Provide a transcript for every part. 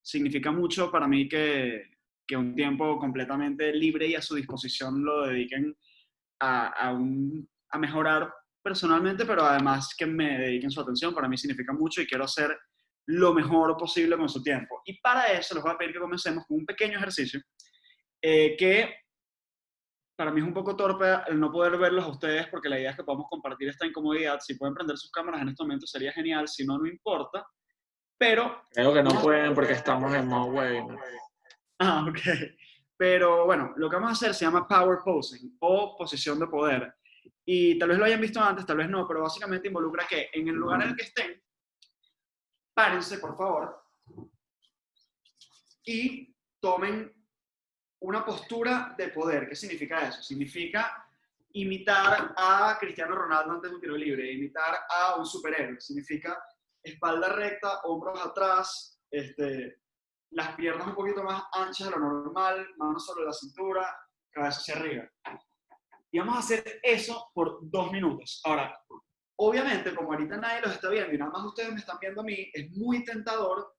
significa mucho para mí que un tiempo completamente libre y a su disposición lo dediquen a mejorar personalmente, pero además que me dediquen su atención, para mí significa mucho y quiero hacer lo mejor posible con su tiempo. Y para eso les voy a pedir que comencemos con un pequeño ejercicio que para mí es un poco torpe el no poder verlos a ustedes porque la idea es que podamos compartir esta incomodidad. Si pueden prender sus cámaras en este momento sería genial, si no, no importa. Pero, Creo que no pueden porque estamos en modo webinar. ok. Pero bueno, lo que vamos a hacer se llama power posing o posición de poder. Y tal vez lo hayan visto antes, tal vez no, pero básicamente involucra que en el lugar en el que estén, párense, por favor, y tomen una postura de poder. ¿Qué significa eso? Significa imitar a Cristiano Ronaldo antes de un tiro libre, imitar a un superhéroe. Significa espalda recta, hombros atrás, las piernas un poquito más anchas de lo normal, manos sobre la cintura, cabeza hacia arriba. Y vamos a hacer eso por 2 minutos. Ahora, obviamente, como ahorita nadie los está viendo y nada más ustedes me están viendo a mí, es muy tentador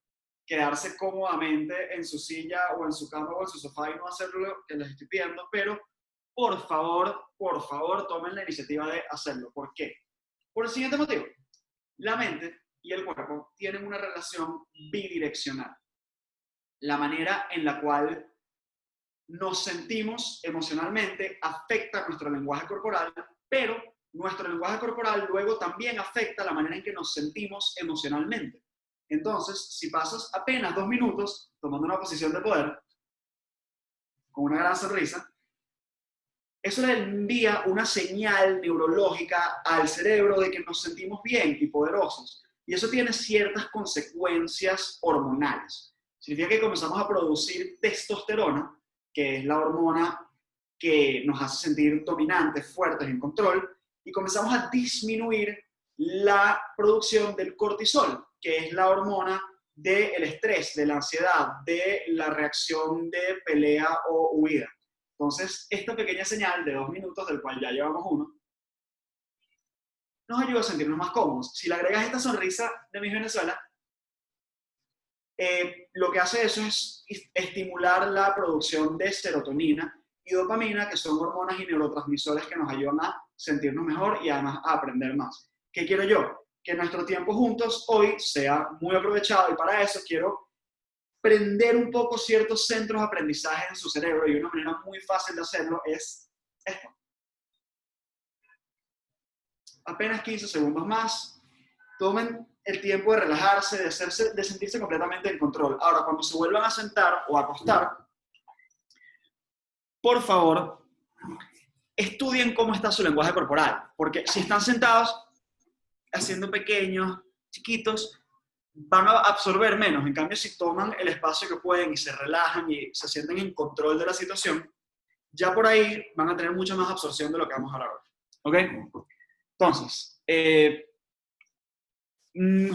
quedarse cómodamente en su silla o en su cama o en su sofá y no hacer lo que les estoy pidiendo, pero por favor, tomen la iniciativa de hacerlo. ¿Por qué? Por el siguiente motivo. La mente y el cuerpo tienen una relación bidireccional. La manera en la cual nos sentimos emocionalmente afecta nuestro lenguaje corporal, pero nuestro lenguaje corporal luego también afecta la manera en que nos sentimos emocionalmente. Entonces, si pasas apenas 2 minutos tomando una posición de poder, con una gran sonrisa, eso le envía una señal neurológica al cerebro de que nos sentimos bien y poderosos. Y eso tiene ciertas consecuencias hormonales. Significa que comenzamos a producir testosterona, que es la hormona que nos hace sentir dominantes, fuertes, en control, y comenzamos a disminuir la producción del cortisol, que es la hormona del estrés, de la ansiedad, de la reacción de pelea o huida. Entonces, esta pequeña señal de 2 minutos, del cual ya llevamos uno, nos ayuda a sentirnos más cómodos. Si le agregas esta sonrisa de Miss Venezuela, lo que hace eso es estimular la producción de serotonina y dopamina, que son hormonas y neurotransmisores que nos ayudan a sentirnos mejor y además a aprender más. ¿Qué quiero yo? Que nuestro tiempo juntos hoy sea muy aprovechado y para eso quiero prender un poco ciertos centros de aprendizaje en su cerebro y una manera muy fácil de hacerlo es esto. Apenas 15 segundos más. Tomen el tiempo de relajarse, de sentirse completamente en control. Ahora, cuando se vuelvan a sentar o a acostar, por favor, estudien cómo está su lenguaje corporal. Porque si están sentados, haciendo pequeños, chiquitos, van a absorber menos. En cambio, si toman el espacio que pueden y se relajan y se sienten en control de la situación, ya por ahí van a tener mucha más absorción de lo que vamos a hablar hoy. ¿Ok? Entonces,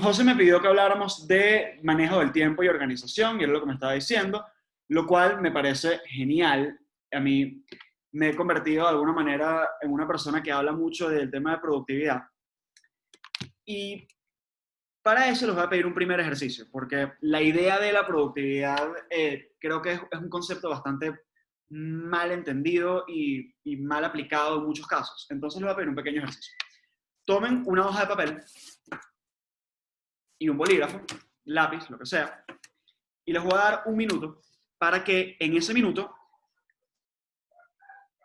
José me pidió que habláramos de manejo del tiempo y organización, y es lo que me estaba diciendo, lo cual me parece genial. A mí me he convertido de alguna manera en una persona que habla mucho del tema de productividad. Y para eso les voy a pedir un primer ejercicio, porque la idea de la productividad creo que es un concepto bastante mal entendido y mal aplicado en muchos casos. Entonces les voy a pedir un pequeño ejercicio. Tomen una hoja de papel y un bolígrafo, lápiz, lo que sea, y les voy a dar 1 minuto para que en ese minuto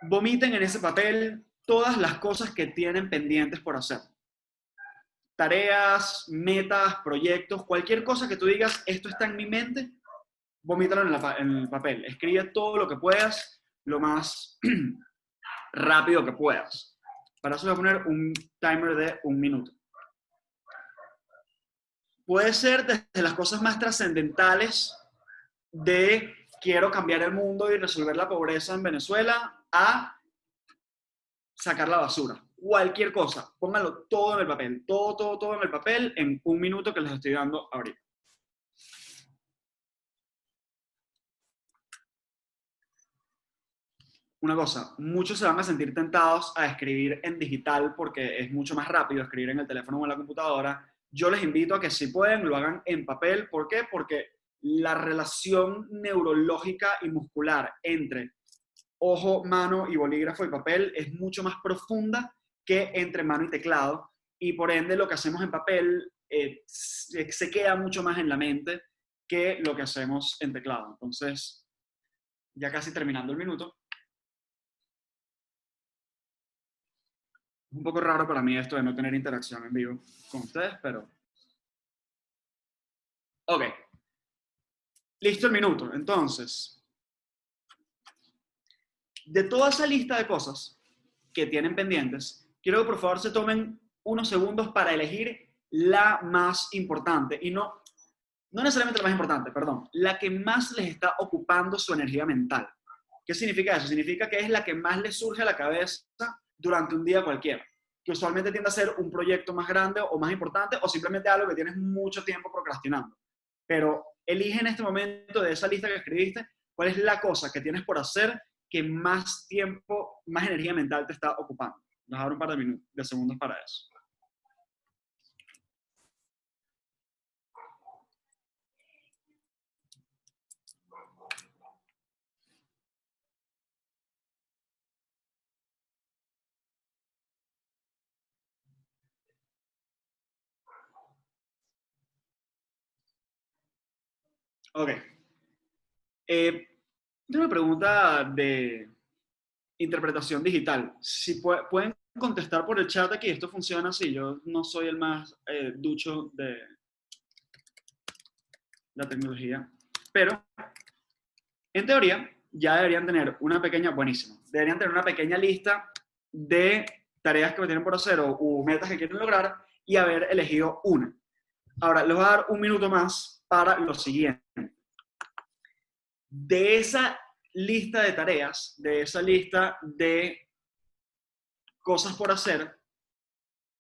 vomiten en ese papel todas las cosas que tienen pendientes por hacer. Tareas, metas, proyectos, cualquier cosa que tú digas, esto está en mi mente, vomítalo en el papel. Escribe todo lo que puedas, lo más rápido que puedas. Para eso voy a poner un timer de 1 minuto. Puede ser desde las cosas más trascendentales de quiero cambiar el mundo y resolver la pobreza en Venezuela a sacar la basura. Cualquier cosa, pónganlo todo en el papel, todo en el papel en 1 minuto que les estoy dando ahorita. Una cosa, muchos se van a sentir tentados a escribir en digital porque es mucho más rápido escribir en el teléfono o en la computadora. Yo les invito a que si pueden lo hagan en papel. ¿Por qué? Porque la relación neurológica y muscular entre ojo, mano y bolígrafo y papel es mucho más profunda que entre mano y teclado, y por ende lo que hacemos en papel se queda mucho más en la mente que lo que hacemos en teclado. Entonces, ya casi terminando el minuto. Es un poco raro para mí esto de no tener interacción en vivo con ustedes, pero... Ok. Listo el minuto. Entonces, de toda esa lista de cosas que tienen pendientes, quiero que por favor se tomen unos segundos para elegir la más importante, y no necesariamente la más importante, perdón, la que más les está ocupando su energía mental. ¿Qué significa eso? Significa que es la que más les surge a la cabeza durante un día cualquiera, que usualmente tiende a ser un proyecto más grande o más importante, o simplemente algo que tienes mucho tiempo procrastinando. Pero elige en este momento de esa lista que escribiste, cuál es la cosa que tienes por hacer que más tiempo, más energía mental te está ocupando. Les abro un par de minutos, de segundos para eso. Ok. Tengo una pregunta de interpretación digital. Si pueden contestar por el chat aquí, esto funciona así. Yo no soy el más ducho de la tecnología, pero en teoría ya deberían tener una pequeña, buenísimo, deberían tener una pequeña lista de tareas que tienen por hacer o metas que quieren lograr y haber elegido una. Ahora, les voy a dar un minuto más para lo siguiente. De esa lista de tareas, de esa lista de cosas por hacer,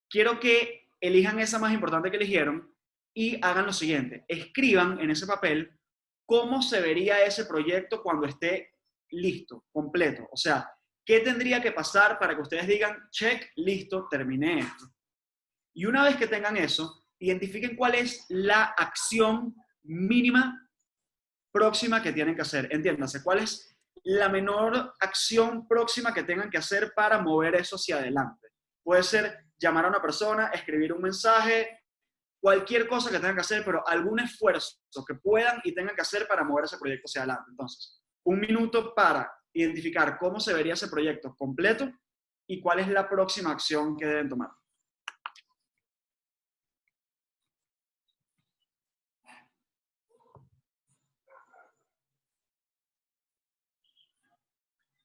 quiero que elijan esa más importante que eligieron y hagan lo siguiente. Escriban en ese papel cómo se vería ese proyecto cuando esté listo, completo. O sea, ¿qué tendría que pasar para que ustedes digan, check, listo, terminé esto? Y una vez que tengan eso, identifiquen cuál es la acción mínima próxima que tienen que hacer. Entiéndase, cuál es la menor acción próxima que tengan que hacer para mover eso hacia adelante. Puede ser llamar a una persona, escribir un mensaje, cualquier cosa que tengan que hacer, pero algún esfuerzo que puedan y tengan que hacer para mover ese proyecto hacia adelante. Entonces, un minuto para identificar cómo se vería ese proyecto completo y cuál es la próxima acción que deben tomar.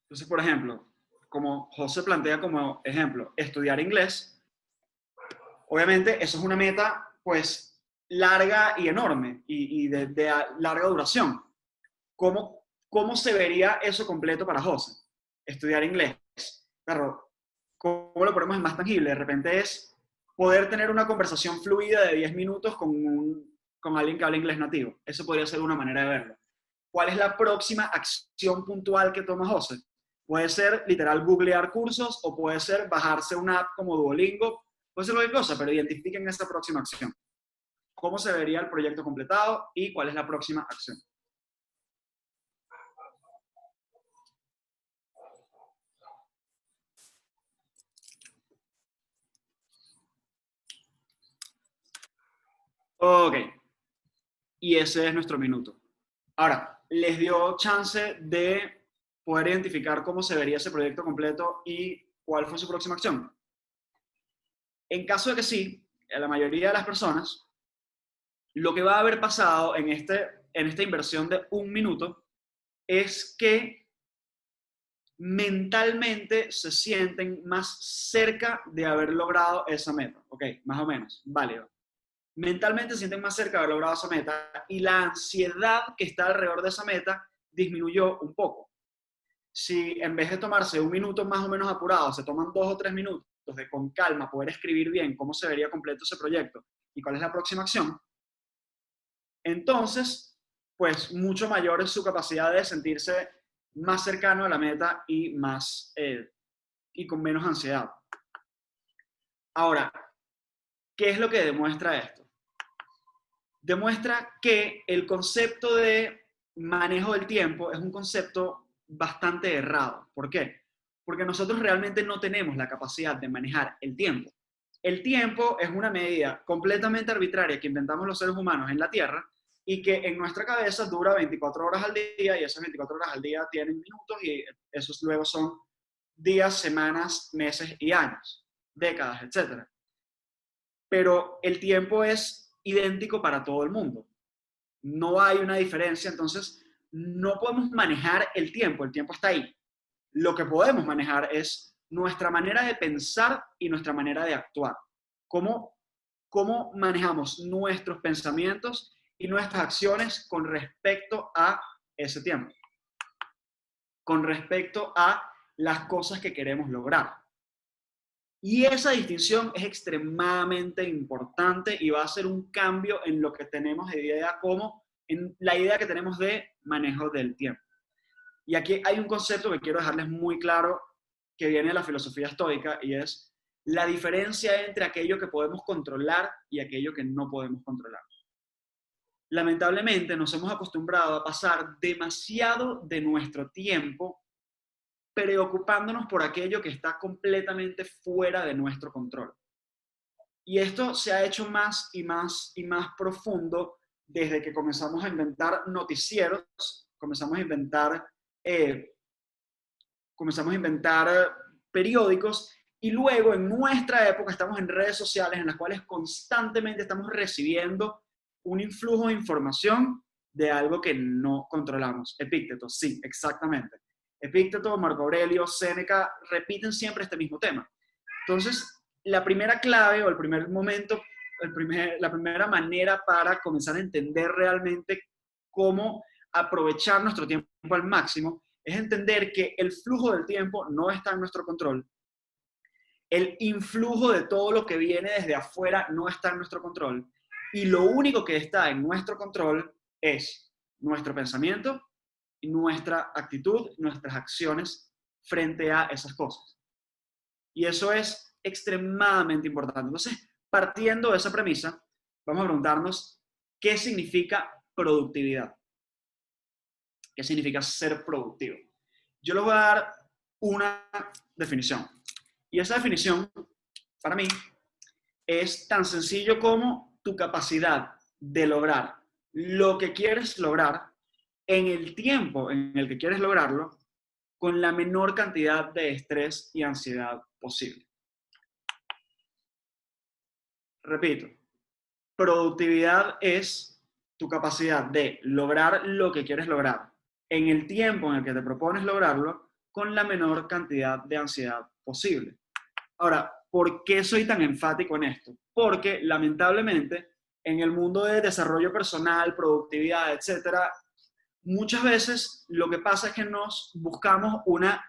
Entonces, por ejemplo, como José plantea como ejemplo, estudiar inglés, obviamente eso es una meta pues larga y enorme y de larga duración. ¿Cómo se vería eso completo para José? Estudiar inglés. Pero, ¿cómo lo ponemos en más tangible? De repente es poder tener una conversación fluida de 10 minutos con alguien que habla inglés nativo. Eso podría ser una manera de verlo. ¿Cuál es la próxima acción puntual que toma José? Puede ser literal googlear cursos o puede ser bajarse una app como Duolingo. Puede ser cualquier cosa, pero identifiquen esa próxima acción. ¿Cómo se vería el proyecto completado y cuál es la próxima acción? Ok. Y ese es nuestro minuto. Ahora, les dio chance de poder identificar cómo se vería ese proyecto completo y cuál fue su próxima acción. En caso de que sí, a la mayoría de las personas, lo que va a haber pasado en esta inversión de un minuto es que mentalmente se sienten más cerca de haber logrado esa meta. Ok, más o menos, válido. Mentalmente se sienten más cerca de haber logrado esa meta y la ansiedad que está alrededor de esa meta disminuyó un poco. Si en vez de tomarse un minuto más o menos apurado, se toman 2 o 3 minutos de con calma poder escribir bien cómo se vería completo ese proyecto y cuál es la próxima acción, entonces, pues mucho mayor es su capacidad de sentirse más cercano a la meta y con menos ansiedad. Ahora, ¿qué es lo que demuestra esto? demuestra que el concepto de manejo del tiempo es un concepto bastante errado. ¿Por qué? Porque nosotros realmente no tenemos la capacidad de manejar el tiempo. El tiempo es una medida completamente arbitraria que inventamos los seres humanos en la Tierra y que en nuestra cabeza dura 24 horas al día, y esas 24 horas al día tienen minutos, y esos luego son días, semanas, meses y años, décadas, etc. Pero el tiempo es idéntico para todo el mundo. No hay una diferencia, entonces no podemos manejar el tiempo está ahí. Lo que podemos manejar es nuestra manera de pensar y nuestra manera de actuar. ¿Cómo manejamos nuestros pensamientos y nuestras acciones con respecto a ese tiempo? Con respecto a las cosas que queremos lograr. Y esa distinción es extremadamente importante y va a ser un cambio en lo que tenemos de idea, como en la idea que tenemos de manejo del tiempo. Y aquí hay un concepto que quiero dejarles muy claro, que viene de la filosofía estoica, y es la diferencia entre aquello que podemos controlar y aquello que no podemos controlar. Lamentablemente nos hemos acostumbrado a pasar demasiado de nuestro tiempo preocupándonos por aquello que está completamente fuera de nuestro control. Y esto se ha hecho más y más y más profundo desde que comenzamos a inventar noticieros, comenzamos a inventar periódicos, y luego en nuestra época estamos en redes sociales en las cuales constantemente estamos recibiendo un influjo de información de algo que no controlamos. Epícteto, sí, exactamente. Epícteto, Marco Aurelio, Séneca repiten siempre este mismo tema. Entonces, la primera clave o el primer momento, la primera manera para comenzar a entender realmente cómo aprovechar nuestro tiempo al máximo es entender que el flujo del tiempo no está en nuestro control. El influjo de todo lo que viene desde afuera no está en nuestro control. Y lo único que está en nuestro control es nuestro pensamiento, nuestra actitud, nuestras acciones frente a esas cosas. Y eso es extremadamente importante. Entonces, partiendo de esa premisa, vamos a preguntarnos qué significa productividad. ¿Qué significa ser productivo? Yo les voy a dar una definición. Y esa definición, para mí, es tan sencillo como tu capacidad de lograr lo que quieres lograr en el tiempo en el que quieres lograrlo, con la menor cantidad de estrés y ansiedad posible. Repito, productividad es tu capacidad de lograr lo que quieres lograr en el tiempo en el que te propones lograrlo, con la menor cantidad de ansiedad posible. Ahora, ¿por qué soy tan enfático en esto? Porque lamentablemente en el mundo de desarrollo personal, productividad, etcétera, muchas veces lo que pasa es que nos buscamos una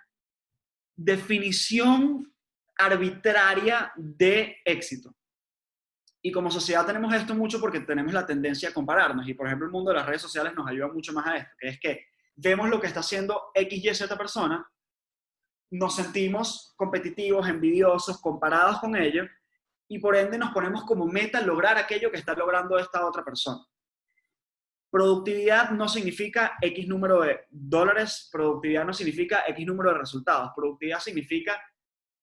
definición arbitraria de éxito. Y como sociedad tenemos esto mucho porque tenemos la tendencia a compararnos. Y por ejemplo, el mundo de las redes sociales nos ayuda mucho más a esto, que es que vemos lo que está haciendo X, Y, Z persona, nos sentimos competitivos, envidiosos, comparados con ellos, y por ende nos ponemos como meta lograr aquello que está logrando esta otra persona. Productividad no significa X número de dólares, productividad no significa X número de resultados. Productividad significa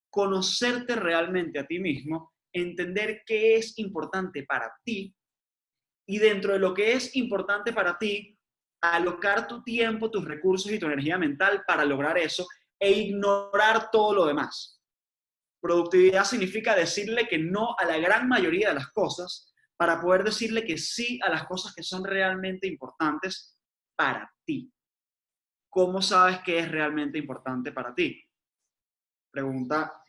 conocerte realmente a ti mismo, entender qué es importante para ti, y dentro de lo que es importante para ti, alocar tu tiempo, tus recursos y tu energía mental para lograr eso, e ignorar todo lo demás. Productividad significa decirle que no a la gran mayoría de las cosas para poder decirle que sí a las cosas que son realmente importantes para ti. ¿Cómo sabes qué es realmente importante para ti? Pregunta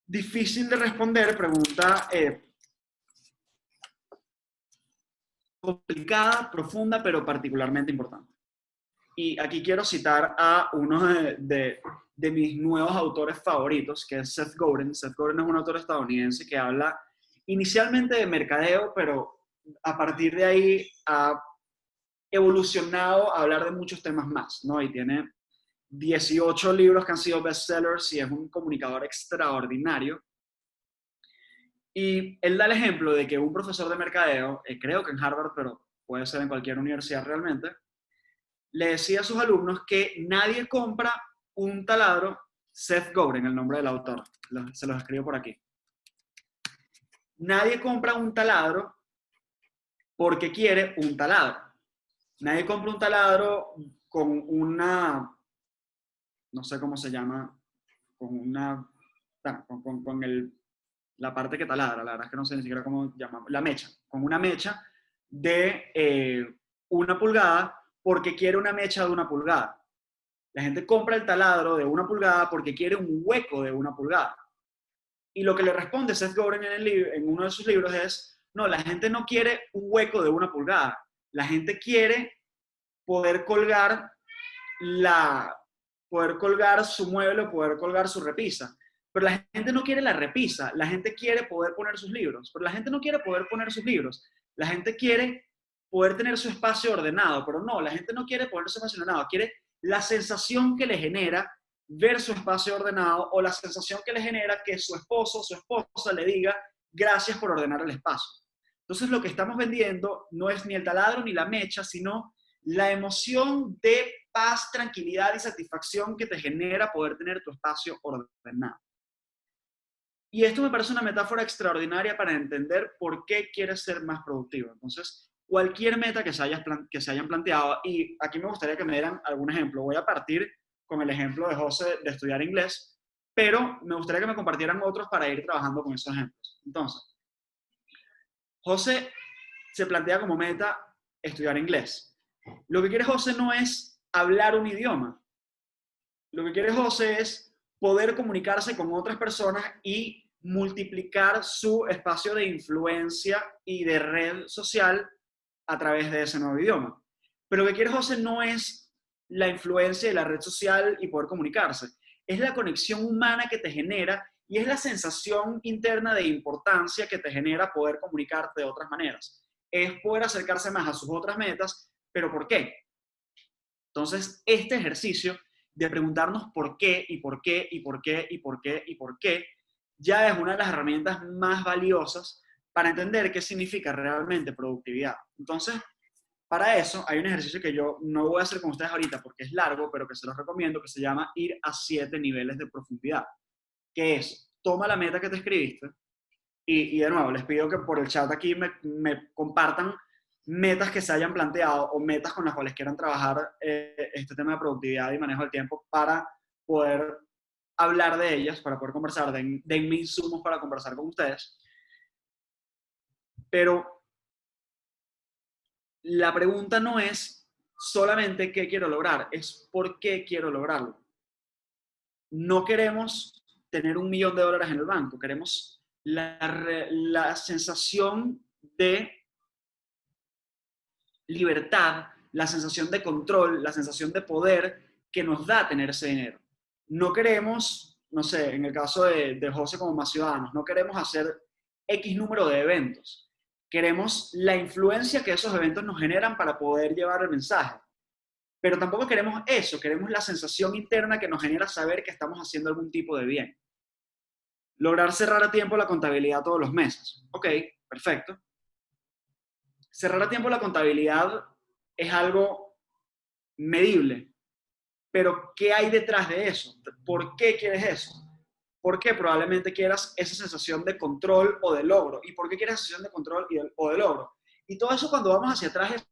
difícil de responder, pregunta complicada, profunda, pero particularmente importante. Y aquí quiero citar a uno de mis nuevos autores favoritos, que es Seth Godin. Seth Godin es un autor estadounidense que habla inicialmente de mercadeo, pero a partir de ahí ha evolucionado a hablar de muchos temas más, ¿no? Y tiene 18 libros que han sido bestsellers y es un comunicador extraordinario. Y él da el ejemplo de que un profesor de mercadeo, creo que en Harvard, pero puede ser en cualquier universidad realmente, le decía a sus alumnos que nadie compra un taladro. Seth Godin, el nombre del autor, se los escribo por aquí. Nadie compra un taladro porque quiere un taladro. Nadie compra un taladro con una, no sé cómo se llama, con una, la parte que taladra, la verdad es que no sé ni siquiera cómo llamamos, la mecha, con una mecha de 1 pulgada porque quiere una mecha de 1 pulgada. La gente compra el taladro de 1 pulgada porque quiere un hueco de 1 pulgada. Y lo que le responde Seth Godin en uno de sus libros es, no, la gente no quiere un hueco de 1 pulgada. La gente quiere poder colgar su mueble, poder colgar su repisa. Pero la gente no quiere la repisa, la gente quiere poder poner sus libros. Pero la gente no quiere poder poner sus libros. La gente quiere poder tener su espacio ordenado, pero no, la gente no quiere poner su espacio ordenado, quiere la sensación que le genera ver su espacio ordenado o la sensación que le genera que su esposo o su esposa le diga gracias por ordenar el espacio. Entonces lo que estamos vendiendo no es ni el taladro ni la mecha, sino la emoción de paz, tranquilidad y satisfacción que te genera poder tener tu espacio ordenado. Y esto me parece una metáfora extraordinaria para entender por qué quieres ser más productivo. Entonces, cualquier meta que se hayan planteado, y aquí me gustaría que me dieran algún ejemplo. Voy a partir con el ejemplo de José de estudiar inglés, pero me gustaría que me compartieran otros para ir trabajando con esos ejemplos. Entonces, José se plantea como meta estudiar inglés. Lo que quiere José no es hablar un idioma. Lo que quiere José es poder comunicarse con otras personas y multiplicar su espacio de influencia y de red social a través de ese nuevo idioma. Pero lo que quiere José no es la influencia de la red social y poder comunicarse. Es la conexión humana que te genera y es la sensación interna de importancia que te genera poder comunicarte de otras maneras. Es poder acercarse más a sus otras metas, pero ¿por qué? Entonces, este ejercicio de preguntarnos por qué y por qué y por qué y por qué y por qué ya es una de las herramientas más valiosas para entender qué significa realmente productividad. Entonces, para eso hay un ejercicio que yo no voy a hacer con ustedes ahorita porque es largo, pero que se los recomiendo, que se llama ir a 7 niveles de profundidad, que es, toma la meta que te escribiste y de nuevo, les pido que por el chat aquí me compartan metas que se hayan planteado o metas con las cuales quieran trabajar este tema de productividad y manejo del tiempo para poder hablar de ellas, para poder conversar, denme insumos para conversar con ustedes. Pero la pregunta no es solamente qué quiero lograr, es por qué quiero lograrlo. No queremos tener $1.000.000 en el banco, queremos la sensación de libertad, la sensación de control, la sensación de poder que nos da tener ese dinero. No queremos, no sé, en el caso de José como Más Ciudadanos, no queremos hacer X número de eventos. Queremos la influencia que esos eventos nos generan para poder llevar el mensaje. Pero tampoco queremos eso, queremos la sensación interna que nos genera saber que estamos haciendo algún tipo de bien. Lograr cerrar a tiempo la contabilidad todos los meses. Ok, perfecto. Cerrar a tiempo la contabilidad es algo medible, pero ¿qué hay detrás de eso? ¿Por qué quieres eso? ¿Por qué probablemente quieras esa sensación de control o de logro? ¿Y por qué quieres esa sensación de control o de logro? Y todo eso cuando vamos hacia atrás,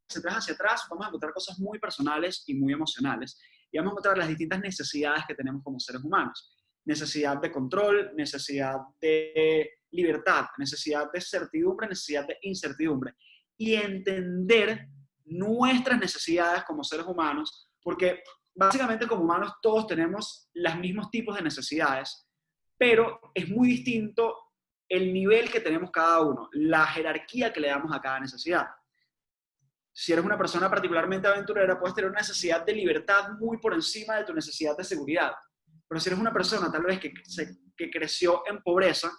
vamos a encontrar cosas muy personales y muy emocionales. Y vamos a encontrar las distintas necesidades que tenemos como seres humanos. Necesidad de control, necesidad de libertad, necesidad de certidumbre, necesidad de incertidumbre. Y entender nuestras necesidades como seres humanos, porque básicamente como humanos todos tenemos los mismos tipos de necesidades, pero es muy distinto el nivel que tenemos cada uno, la jerarquía que le damos a cada necesidad. Si eres una persona particularmente aventurera, puedes tener una necesidad de libertad muy por encima de tu necesidad de seguridad. Pero si eres una persona tal vez que creció en pobreza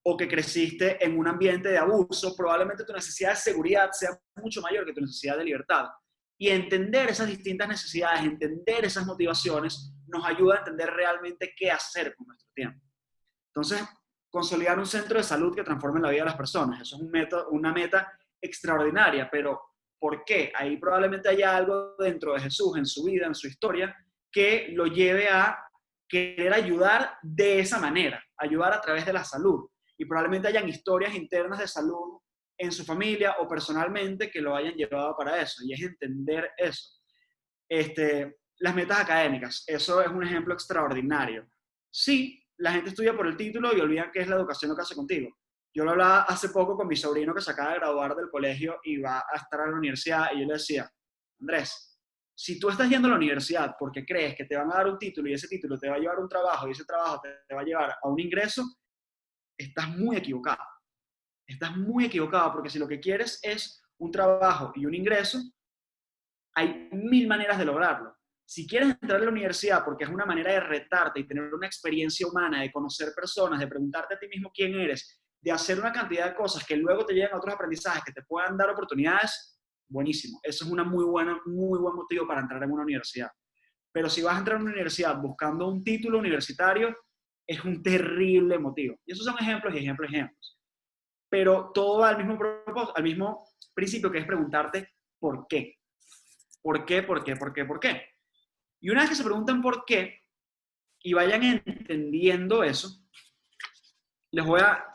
o que creciste en un ambiente de abuso, probablemente tu necesidad de seguridad sea mucho mayor que tu necesidad de libertad. Y entender esas distintas necesidades, entender esas motivaciones, nos ayuda a entender realmente qué hacer con nuestro tiempo. Entonces, consolidar un centro de salud que transforme la vida de las personas. Eso es una meta extraordinaria, pero ¿por qué? Ahí probablemente haya algo dentro de Jesús, en su vida, en su historia, que lo lleve a querer ayudar de esa manera, ayudar a través de la salud. Y probablemente hayan historias internas de salud en su familia o personalmente que lo hayan llevado para eso, y es entender eso. Las metas académicas, eso es un ejemplo extraordinario. Sí, la gente estudia por el título y olvidan que es la educación lo que hace contigo. Yo lo hablaba hace poco con mi sobrino que se acaba de graduar del colegio y va a estar a la universidad, y yo le decía, Andrés, si tú estás yendo a la universidad porque crees que te van a dar un título y ese título te va a llevar a un trabajo y ese trabajo te va a llevar a un ingreso, estás muy equivocado. Estás muy equivocado, porque si lo que quieres es un trabajo y un ingreso, hay 1000 maneras de lograrlo. Si quieres entrar a la universidad porque es una manera de retarte y tener una experiencia humana, de conocer personas, de preguntarte a ti mismo quién eres, de hacer una cantidad de cosas que luego te lleven a otros aprendizajes que te puedan dar oportunidades, buenísimo. Eso es muy buen motivo para entrar en una universidad. Pero si vas a entrar a una universidad buscando un título universitario, es un terrible motivo. Y esos son ejemplos y ejemplos y ejemplos. Pero todo va al mismo principio, que es preguntarte ¿por qué? ¿Por qué? ¿Por qué? ¿Por qué? ¿Por qué? Y una vez que se preguntan por qué y vayan entendiendo eso, les voy a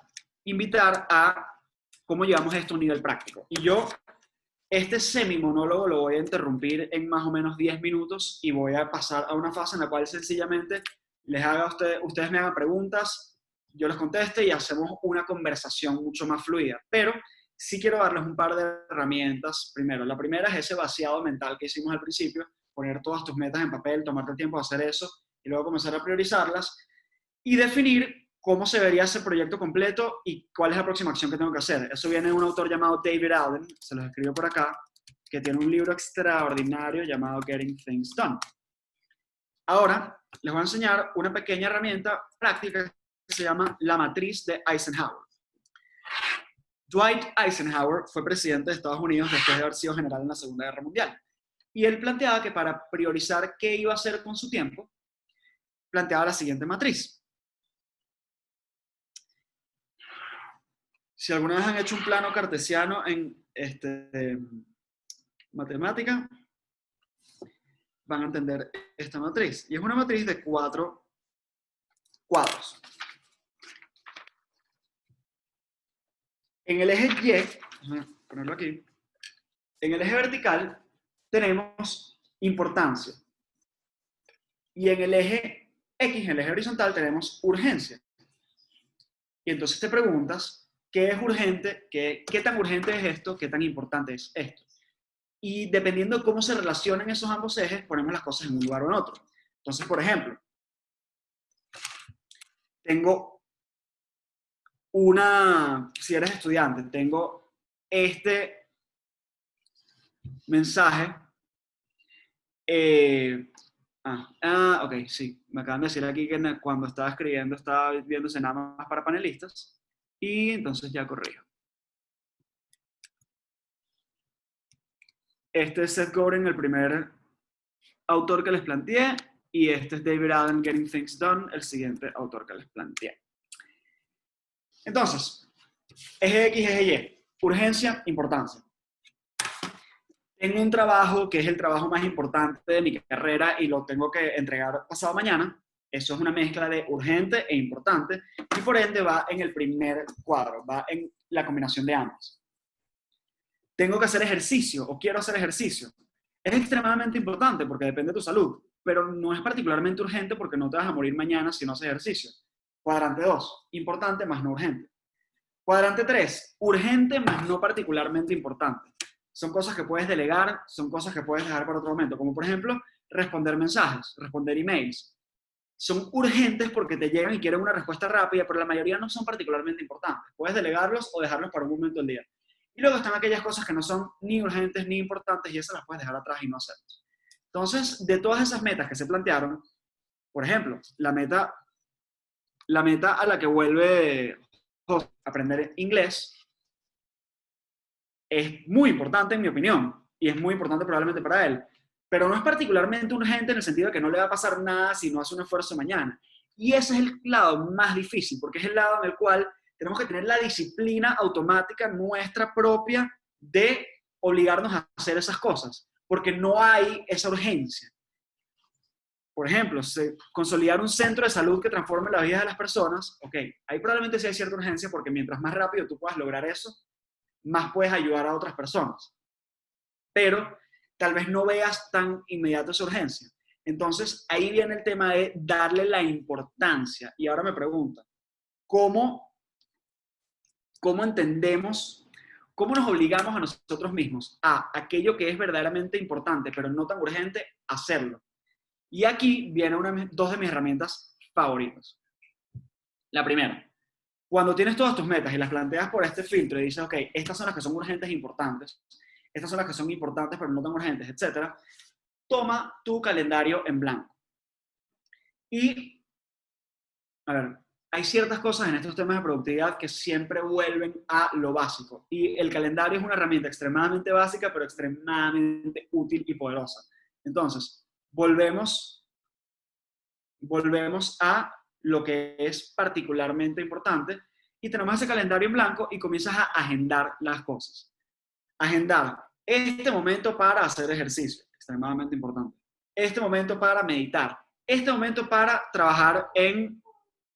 invitar a cómo llevamos esto a un nivel práctico. Y yo, este semi-monólogo lo voy a interrumpir en más o menos 10 minutos y voy a pasar a una fase en la cual sencillamente ustedes me hagan preguntas, yo les conteste y hacemos una conversación mucho más fluida. Pero sí quiero darles un par de herramientas primero. La primera es ese vaciado mental que hicimos al principio, poner todas tus metas en papel, tomarte el tiempo de hacer eso y luego comenzar a priorizarlas y definir cómo se vería ese proyecto completo y cuál es la próxima acción que tengo que hacer. Eso viene de un autor llamado David Allen, se los escribo por acá, que tiene un libro extraordinario llamado Getting Things Done. Ahora les voy a enseñar una pequeña herramienta práctica que se llama la matriz de Eisenhower. Dwight Eisenhower fue presidente de Estados Unidos después de haber sido general en la Segunda Guerra Mundial. Y él planteaba que para priorizar qué iba a hacer con su tiempo, planteaba la siguiente matriz. Si alguna vez han hecho un plano cartesiano en matemática, van a entender esta matriz. Y es una matriz de 4 cuadros. En el eje Y, voy a ponerlo aquí, en el eje vertical tenemos importancia. Y en el eje X, en el eje horizontal, tenemos urgencia. Y entonces te preguntas, ¿qué es urgente? ¿Qué tan urgente es esto? ¿Qué tan importante es esto? Y dependiendo de cómo se relacionen esos ambos ejes, ponemos las cosas en un lugar o en otro. Entonces, por ejemplo, si eres estudiante, tengo este mensaje. Ok, sí. Me acaban de decir aquí que cuando estaba escribiendo estaba viéndose nada más para panelistas. Y entonces ya corrijo. Este es Seth Godin, el primer autor que les planteé. Y este es David Allen, Getting Things Done, el siguiente autor que les planteé. Entonces, eje X, eje Y. Urgencia, importancia. Tengo un trabajo que es el trabajo más importante de mi carrera y lo tengo que entregar pasado mañana. Eso es una mezcla de urgente e importante y por ende va en el primer cuadro, va en la combinación de ambos. Tengo que hacer ejercicio o quiero hacer ejercicio. Es extremadamente importante porque depende de tu salud, pero no es particularmente urgente porque no te vas a morir mañana si no haces ejercicio. Cuadrante 2, importante más no urgente. Cuadrante 3, urgente más no particularmente importante. Son cosas que puedes delegar, son cosas que puedes dejar para otro momento, como por ejemplo responder mensajes, responder emails. Son urgentes porque te llegan y quieren una respuesta rápida, pero la mayoría no son particularmente importantes. Puedes delegarlos o dejarlos para un momento del día. Y luego están aquellas cosas que no son ni urgentes ni importantes y esas las puedes dejar atrás y no hacerlas. Entonces, de todas esas metas que se plantearon, por ejemplo, la meta a la que vuelve José a aprender inglés es muy importante en mi opinión y es muy importante probablemente para él, pero no es particularmente urgente en el sentido de que no le va a pasar nada si no hace un esfuerzo mañana. Y ese es el lado más difícil, porque es el lado en el cual tenemos que tener la disciplina automática nuestra propia de obligarnos a hacer esas cosas, porque no hay esa urgencia. Por ejemplo, consolidar un centro de salud que transforme la vida de las personas, ok, ahí probablemente sí hay cierta urgencia, porque mientras más rápido tú puedas lograr eso, más puedes ayudar a otras personas. Pero tal vez no veas tan inmediato esa urgencia. Entonces, ahí viene el tema de darle la importancia. Y ahora me pregunta, ¿cómo entendemos, cómo nos obligamos a nosotros mismos a aquello que es verdaderamente importante, pero no tan urgente, hacerlo? Y aquí vienen dos de mis herramientas favoritas. La primera, cuando tienes todas tus metas y las planteas por este filtro y dices, ok, estas son las que son urgentes e importantes, estas son las que son importantes pero no tan urgentes, etc., toma tu calendario en blanco. Y, a ver, hay ciertas cosas en estos temas de productividad que siempre vuelven a lo básico. Y el calendario es una herramienta extremadamente básica, pero extremadamente útil y poderosa. Entonces, volvemos a lo que es particularmente importante y tenemos ese calendario en blanco y comienzas a agendar las cosas. Agendar este momento para hacer ejercicio, extremadamente importante. Este momento para meditar. Este momento para trabajar en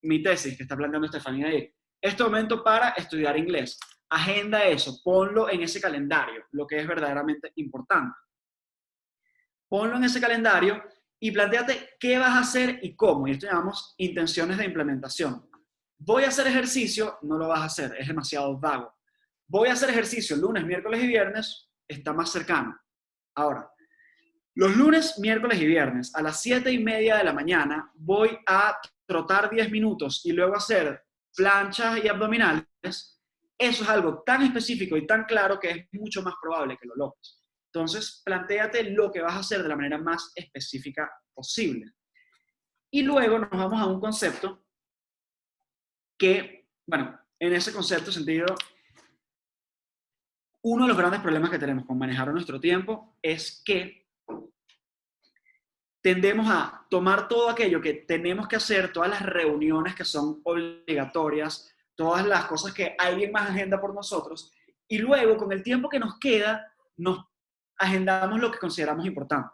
mi tesis que está planteando Estefanía ahí. Este momento para estudiar inglés. Agenda eso, ponlo en ese calendario, lo que es verdaderamente importante. Ponlo en ese calendario y plantéate qué vas a hacer y cómo. Y esto llamamos intenciones de implementación. Voy a hacer ejercicio, no lo vas a hacer, es demasiado vago. Voy a hacer ejercicio lunes, miércoles y viernes, está más cercano. Ahora, los lunes, miércoles y viernes a las 7:30 de la mañana voy a trotar 10 minutos y luego hacer planchas y abdominales. Eso es algo tan específico y tan claro que es mucho más probable que lo logres. Entonces, plantéate lo que vas a hacer de la manera más específica posible. Y luego nos vamos a un concepto que, bueno, en ese concepto sentido, uno de los grandes problemas que tenemos con manejar nuestro tiempo es que tendemos a tomar todo aquello que tenemos que hacer, todas las reuniones que son obligatorias, todas las cosas que alguien más agenda por nosotros, y luego con el tiempo que nos queda, nos agendamos lo que consideramos importante.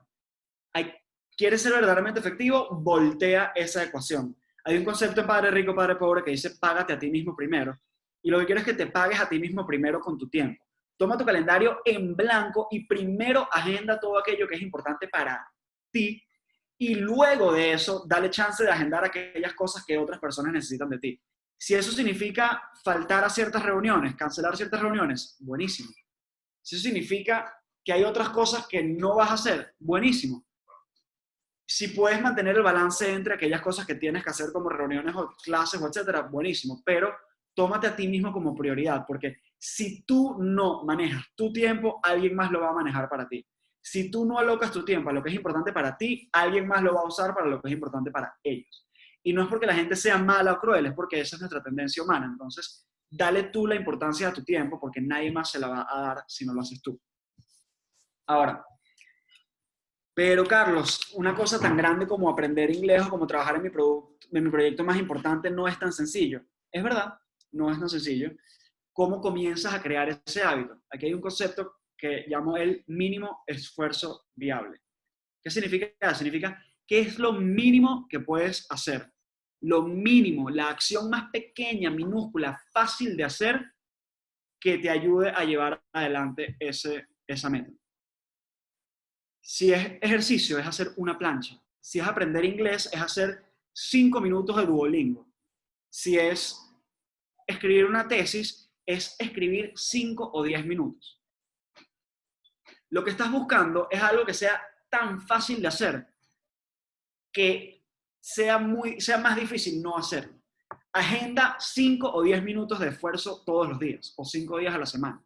¿Quieres ser verdaderamente efectivo? Voltea esa ecuación. Hay un concepto en Padre Rico, Padre Pobre que dice págate a ti mismo primero. Y lo que quiero es que te pagues a ti mismo primero con tu tiempo. Toma tu calendario en blanco y primero agenda todo aquello que es importante para ti. Y luego de eso, dale chance de agendar aquellas cosas que otras personas necesitan de ti. Si eso significa faltar a ciertas reuniones, cancelar ciertas reuniones, buenísimo. Si eso significa que hay otras cosas que no vas a hacer, buenísimo. Si puedes mantener el balance entre aquellas cosas que tienes que hacer como reuniones o clases o etcétera, buenísimo, pero tómate a ti mismo como prioridad, porque si tú no manejas tu tiempo, alguien más lo va a manejar para ti. Si tú no alocas tu tiempo a lo que es importante para ti, alguien más lo va a usar para lo que es importante para ellos. Y no es porque la gente sea mala o cruel, es porque esa es nuestra tendencia humana. Entonces, dale tú la importancia a tu tiempo, porque nadie más se la va a dar si no lo haces tú. Ahora, pero Carlos, una cosa tan grande como aprender inglés o como trabajar en mi proyecto más importante no es tan sencillo. Es verdad, no es tan sencillo. ¿Cómo comienzas a crear ese hábito? Aquí hay un concepto que llamo el mínimo esfuerzo viable. ¿Qué significa? Significa qué es lo mínimo que puedes hacer. Lo mínimo, la acción más pequeña, minúscula, fácil de hacer que te ayude a llevar adelante esa meta. Si es ejercicio, es hacer una plancha. Si es aprender inglés, es hacer 5 minutos de Duolingo. Si es escribir una tesis, es escribir 5 o 10 minutos. Lo que estás buscando es algo que sea tan fácil de hacer que sea más difícil no hacerlo. Agenda 5 o 10 minutos de esfuerzo todos los días o 5 días a la semana.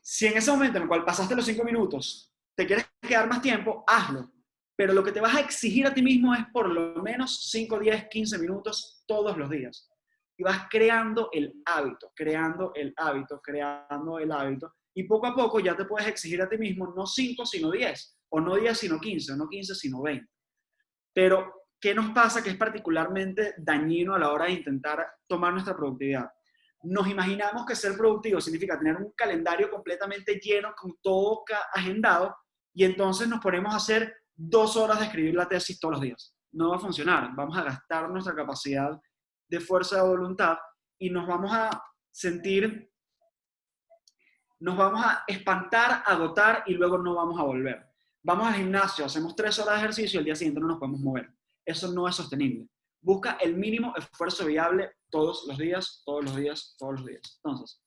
Si en ese momento en el cual pasaste los 5 minutos te quieres quedar más tiempo, hazlo. Pero lo que te vas a exigir a ti mismo es por lo menos 5, 10, 15 minutos todos los días. Y vas creando el hábito, creando el hábito, creando el hábito. Y poco a poco ya te puedes exigir a ti mismo no 5, sino 10. O no 10, sino 15. O no 15, sino 20. Pero, ¿qué nos pasa que es particularmente dañino a la hora de intentar tomar nuestra productividad? Nos imaginamos que ser productivo significa tener un calendario completamente lleno con todo agendado y entonces nos ponemos a hacer 2 horas de escribir la tesis todos los días. No va a funcionar. Vamos a gastar nuestra capacidad de fuerza de voluntad y nos vamos a sentir, nos vamos a espantar, agotar y luego no vamos a volver. Vamos al gimnasio, hacemos 3 horas de ejercicio y el día siguiente no nos podemos mover. Eso no es sostenible. Busca el mínimo esfuerzo viable todos los días, todos los días, todos los días. Entonces,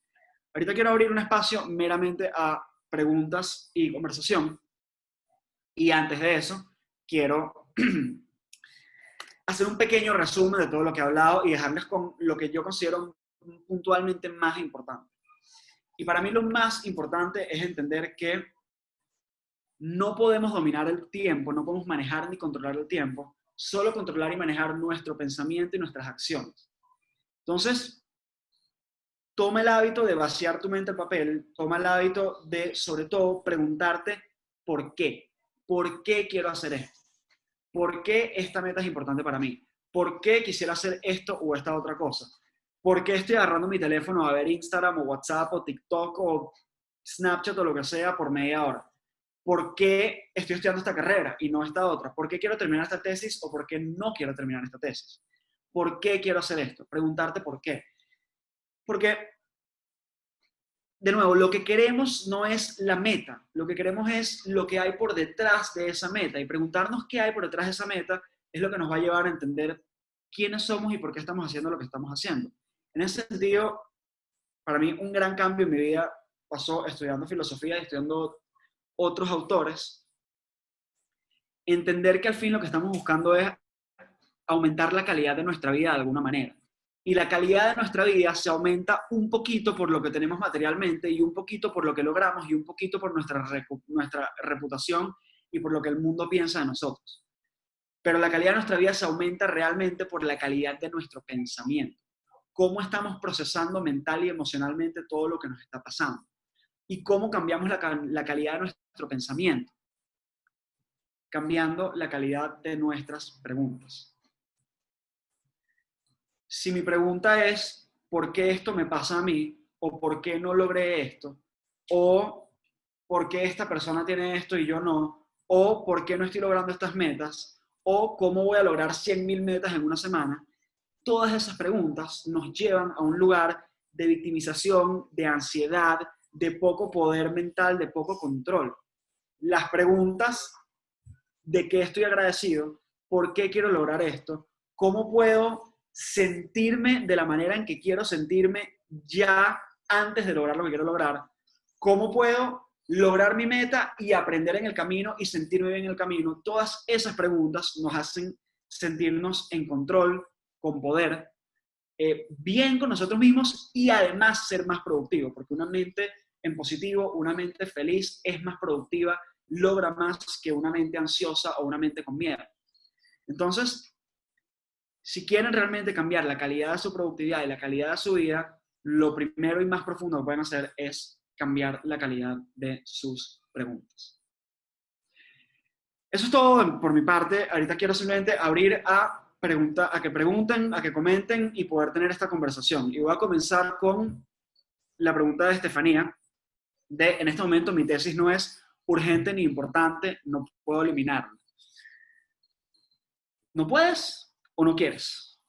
ahorita quiero abrir un espacio meramente a preguntas y conversación. Y antes de eso, quiero hacer un pequeño resumen de todo lo que he hablado y dejarles con lo que yo considero puntualmente más importante. Y para mí lo más importante es entender que no podemos dominar el tiempo, no podemos manejar ni controlar el tiempo, solo controlar y manejar nuestro pensamiento y nuestras acciones. Entonces, toma el hábito de vaciar tu mente al papel, toma el hábito de, sobre todo, preguntarte ¿por qué? ¿Por qué quiero hacer esto? ¿Por qué esta meta es importante para mí? ¿Por qué quisiera hacer esto o esta otra cosa? ¿Por qué estoy agarrando mi teléfono a ver Instagram o WhatsApp o TikTok o Snapchat o lo que sea por media hora? ¿Por qué estoy estudiando esta carrera y no esta otra? ¿Por qué quiero terminar esta tesis o por qué no quiero terminar esta tesis? ¿Por qué quiero hacer esto? Preguntarte por qué. Porque, de nuevo, lo que queremos no es la meta, lo que queremos es lo que hay por detrás de esa meta. Y preguntarnos qué hay por detrás de esa meta es lo que nos va a llevar a entender quiénes somos y por qué estamos haciendo lo que estamos haciendo. En ese sentido, para mí un gran cambio en mi vida pasó estudiando filosofía y estudiando otros autores. Entender que al fin lo que estamos buscando es aumentar la calidad de nuestra vida de alguna manera. Y la calidad de nuestra vida se aumenta un poquito por lo que tenemos materialmente y un poquito por lo que logramos y un poquito por nuestra reputación y por lo que el mundo piensa de nosotros. Pero la calidad de nuestra vida se aumenta realmente por la calidad de nuestro pensamiento. Cómo estamos procesando mental y emocionalmente todo lo que nos está pasando. Y cómo cambiamos la calidad de nuestro pensamiento. Cambiando la calidad de nuestras preguntas. Si mi pregunta es, ¿por qué esto me pasa a mí? ¿O por qué no logré esto? ¿O por qué esta persona tiene esto y yo no? ¿O por qué no estoy logrando estas metas? ¿O cómo voy a lograr 100.000 metas en una semana? Todas esas preguntas nos llevan a un lugar de victimización, de ansiedad, de poco poder mental, de poco control. Las preguntas de qué estoy agradecido, por qué quiero lograr esto, cómo puedo sentirme de la manera en que quiero sentirme ya antes de lograr lo que quiero lograr, cómo puedo lograr mi meta y aprender en el camino y sentirme bien en el camino. Todas esas preguntas nos hacen sentirnos en control, con poder, bien con nosotros mismos y además ser más productivo, porque una mente en positivo, una mente feliz es más productiva, logra más que una mente ansiosa o una mente con miedo. Entonces, si quieren realmente cambiar la calidad de su productividad y la calidad de su vida, lo primero y más profundo que pueden hacer es cambiar la calidad de sus preguntas. Eso es todo por mi parte. Ahorita quiero simplemente abrir a que pregunten, a que comenten y poder tener esta conversación. Y voy a comenzar con la pregunta de Estefanía. En este momento mi tesis no es urgente ni importante, no puedo eliminarla. ¿No puedes o no quieres?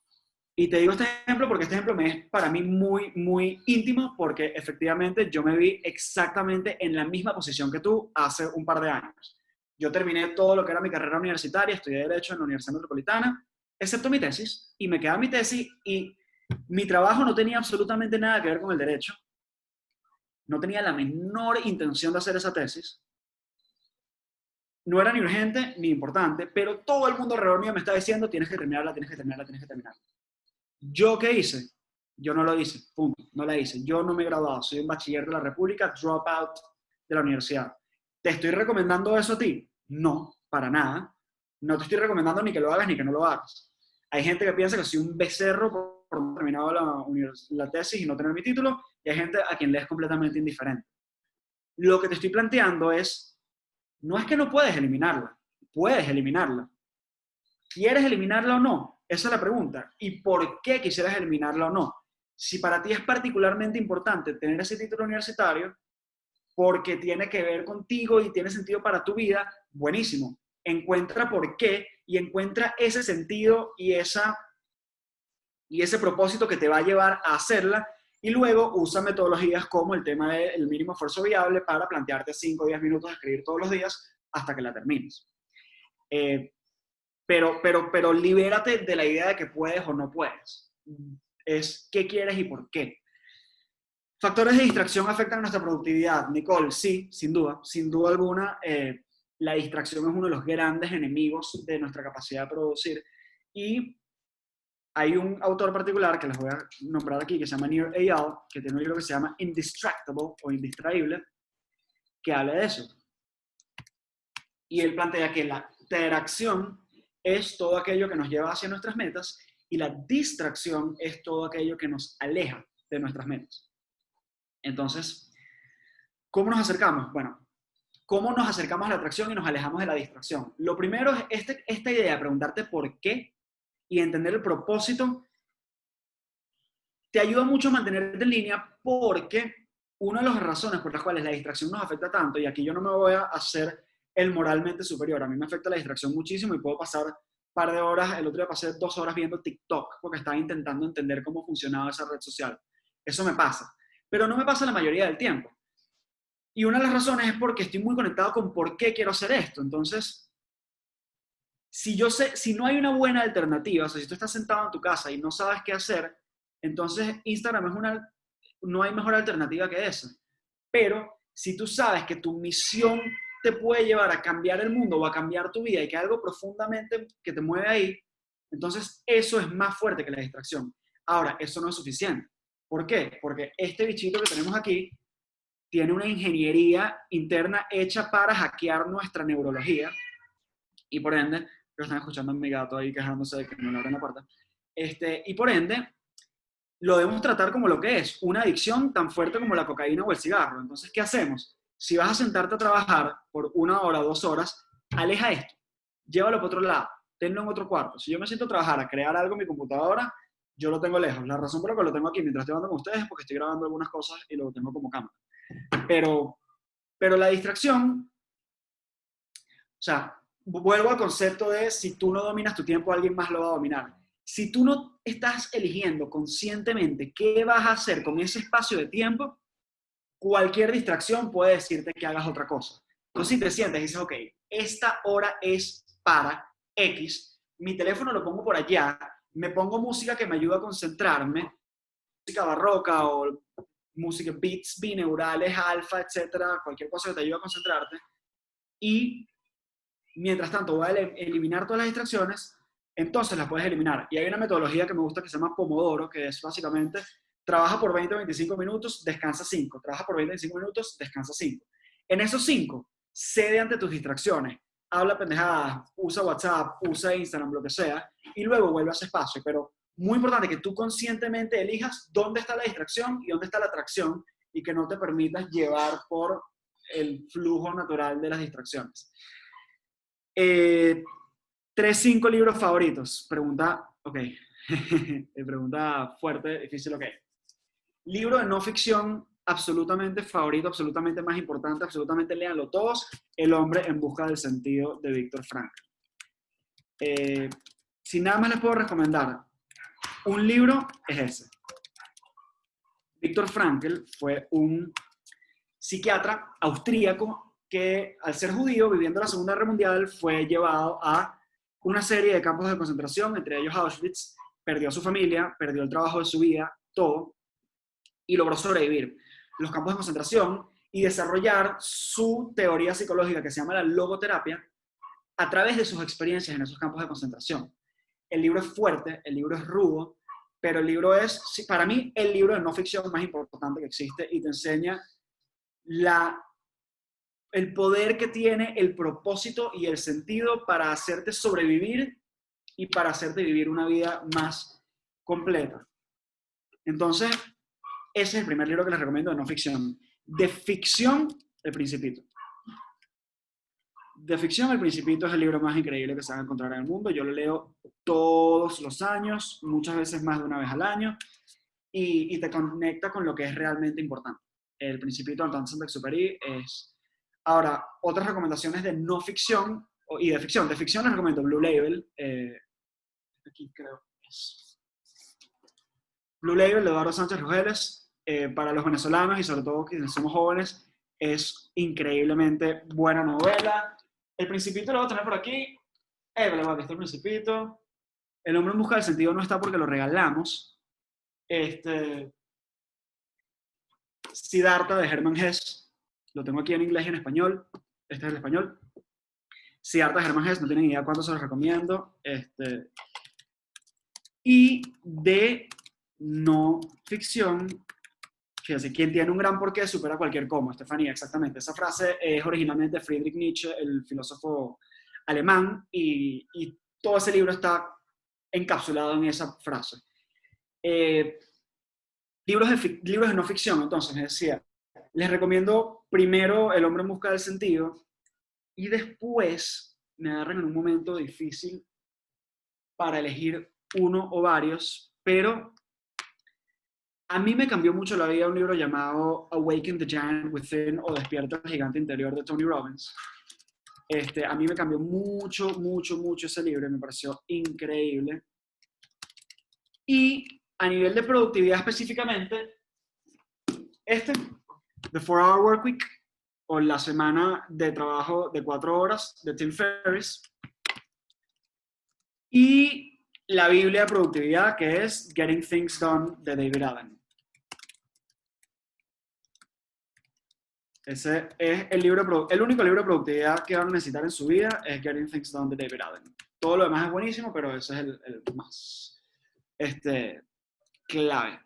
Y te digo este ejemplo porque este ejemplo me es para mí muy, muy íntimo porque efectivamente yo me vi exactamente en la misma posición que tú hace un par de años. Yo terminé todo lo que era mi carrera universitaria, estudié Derecho en la Universidad Metropolitana, excepto mi tesis, y me quedaba mi tesis y mi trabajo no tenía absolutamente nada que ver con el derecho. No tenía la menor intención de hacer esa tesis. No era ni urgente ni importante, pero todo el mundo alrededor mío me estaba diciendo tienes que terminarla, tienes que terminarla, tienes que terminarla. ¿Yo qué hice? Yo no lo hice, punto, no la hice. Yo no me he graduado, soy un bachiller de la República, dropout de la universidad. ¿Te estoy recomendando eso a ti? No, para nada. No te estoy recomendando ni que lo hagas ni que no lo hagas. Hay gente que piensa que soy un becerro por no haber terminado la tesis y no tener mi título, y hay gente a quien le es completamente indiferente. Lo que te estoy planteando es, no es que no puedes eliminarla, puedes eliminarla. ¿Quieres eliminarla o no? Esa es la pregunta. ¿Y por qué quisieras eliminarla o no? Si para ti es particularmente importante tener ese título universitario, porque tiene que ver contigo y tiene sentido para tu vida, buenísimo. Encuentra por qué y encuentra ese sentido y ese propósito que te va a llevar a hacerla, y luego usa metodologías como el tema del mínimo esfuerzo viable para plantearte 5 o 10 minutos de escribir todos los días hasta que la termines. Pero libérate de la idea de que puedes o no puedes. Es qué quieres y por qué. ¿Factores de distracción afectan nuestra productividad? Nicole, sí, sin duda alguna. La distracción es uno de los grandes enemigos de nuestra capacidad de producir. Y hay un autor particular que les voy a nombrar aquí, que se llama Nir Eyal, que tiene un libro que se llama Indistractable o Indistraíble, que habla de eso. Y él plantea que la interacción es todo aquello que nos lleva hacia nuestras metas y la distracción es todo aquello que nos aleja de nuestras metas. Entonces, ¿cómo nos acercamos? Bueno, ¿cómo nos acercamos a la atracción y nos alejamos de la distracción? Lo primero es esta idea de preguntarte por qué y entender el propósito. Te ayuda mucho a mantenerte en línea, porque una de las razones por las cuales la distracción nos afecta tanto, y aquí yo no me voy a hacer el moralmente superior, a mí me afecta la distracción muchísimo y puedo pasar un par de horas, el otro día pasé 2 horas viendo TikTok porque estaba intentando entender cómo funcionaba esa red social. Eso me pasa, pero no me pasa la mayoría del tiempo. Y una de las razones es porque estoy muy conectado con por qué quiero hacer esto. Entonces, si no hay una buena alternativa, o sea, si tú estás sentado en tu casa y no sabes qué hacer, entonces Instagram no hay mejor alternativa que esa. Pero si tú sabes que tu misión te puede llevar a cambiar el mundo o a cambiar tu vida y que hay algo profundamente que te mueve ahí, entonces eso es más fuerte que la distracción. Ahora, eso no es suficiente. ¿Por qué? Porque este bichito que tenemos aquí tiene una ingeniería interna hecha para hackear nuestra neurología y por ende, lo están escuchando a mi gato ahí quejándose de que no le abren la puerta, y por ende, lo debemos tratar como lo que es, una adicción tan fuerte como la cocaína o el cigarro. Entonces, ¿qué hacemos? Si vas a sentarte a trabajar por 1 hora o 2 horas, aleja esto, llévalo para otro lado, tenlo en otro cuarto. Si yo me siento a trabajar, a crear algo en mi computadora, yo lo tengo lejos. La razón por la que lo tengo aquí mientras estoy hablando con ustedes es porque estoy grabando algunas cosas y lo tengo como cámara. Pero la distracción, o sea, vuelvo al concepto de si tú no dominas tu tiempo, alguien más lo va a dominar. Si tú no estás eligiendo conscientemente qué vas a hacer con ese espacio de tiempo, cualquier distracción puede decirte que hagas otra cosa. Entonces, si te sientes y dices, ok, esta hora es para X, mi teléfono lo pongo por allá, me pongo música que me ayuda a concentrarme, música barroca o música beats bineurales, alfa, etcétera, cualquier cosa que te ayude a concentrarte, y mientras tanto voy a eliminar todas las distracciones, entonces las puedes eliminar. Y hay una metodología que me gusta que se llama Pomodoro, que es básicamente trabaja por 20 o 25 minutos, descansa 5. Trabaja por 20 o 25 minutos, descansa 5. En esos 5, cede ante tus distracciones. Habla pendejadas, usa WhatsApp, usa Instagram, lo que sea, y luego vuelve a ese espacio. Pero muy importante que tú conscientemente elijas dónde está la distracción y dónde está la atracción, y que no te permitas llevar por el flujo natural de las distracciones. 3, 5 libros favoritos. Pregunta, ok. Pregunta fuerte, difícil, ok. Libro de no ficción absolutamente favorito, absolutamente más importante, absolutamente léanlo todos. El hombre en busca del sentido, de Viktor Frankl. Si nada más les puedo recomendar un libro, es ese. Viktor Frankl fue un psiquiatra austríaco que, al ser judío, viviendo la Segunda Guerra Mundial, fue llevado a una serie de campos de concentración, entre ellos Auschwitz, perdió a su familia, perdió el trabajo de su vida, todo, y logró sobrevivir los campos de concentración y desarrollar su teoría psicológica que se llama la logoterapia a través de sus experiencias en esos campos de concentración. El libro es fuerte, el libro es rudo, pero el libro es, para mí, el libro de no ficción más importante que existe y te enseña el poder que tiene el propósito y el sentido para hacerte sobrevivir y para hacerte vivir una vida más completa. Entonces, ese es el primer libro que les recomiendo de no ficción. De ficción, El Principito. De ficción, El Principito es el libro más increíble que se va a encontrar en el mundo. Yo lo leo todos los años, muchas veces más de una vez al año, y te conecta con lo que es realmente importante. El Principito de Antoine Saint-Exupéry es... Ahora, otras recomendaciones de no ficción, y de ficción. De ficción les recomiendo Blue Label. Aquí creo que es. Blue Label de Eduardo Sánchez Rugeles. Para los venezolanos y sobre todo quienes somos jóvenes, es increíblemente buena novela. El Principito lo voy a tener por aquí. Aquí está El Principito. El hombre en busca del sentido no está porque lo regalamos. Siddhartha de Hermann Hesse. Lo tengo aquí en inglés y en español. Este es el español. Siddhartha de Hermann Hesse, no tienen idea cuánto se los recomiendo. Y de no ficción, fíjense, quien tiene un gran porqué supera cualquier cómo. Estefanía, exactamente. Esa frase es originalmente de Friedrich Nietzsche, el filósofo alemán, y todo ese libro está encapsulado en esa frase. Libros de no ficción, entonces, me decía, les recomiendo primero El hombre en busca del sentido, y después me agarran en un momento difícil para elegir uno o varios, pero a mí me cambió mucho la vida un libro llamado Awaken the Giant Within, o Despierta el gigante interior, de Tony Robbins. A mí me cambió mucho, mucho, mucho ese libro, me pareció increíble. Y a nivel de productividad específicamente, The 4-Hour Workweek, o la semana de trabajo de 4 horas, de Tim Ferriss. Y la Biblia de productividad, que es Getting Things Done, de David Allen. Ese es el único libro de productividad que van a necesitar en su vida, es Getting Things Done, de David Allen. Todo lo demás es buenísimo, pero ese es el más clave.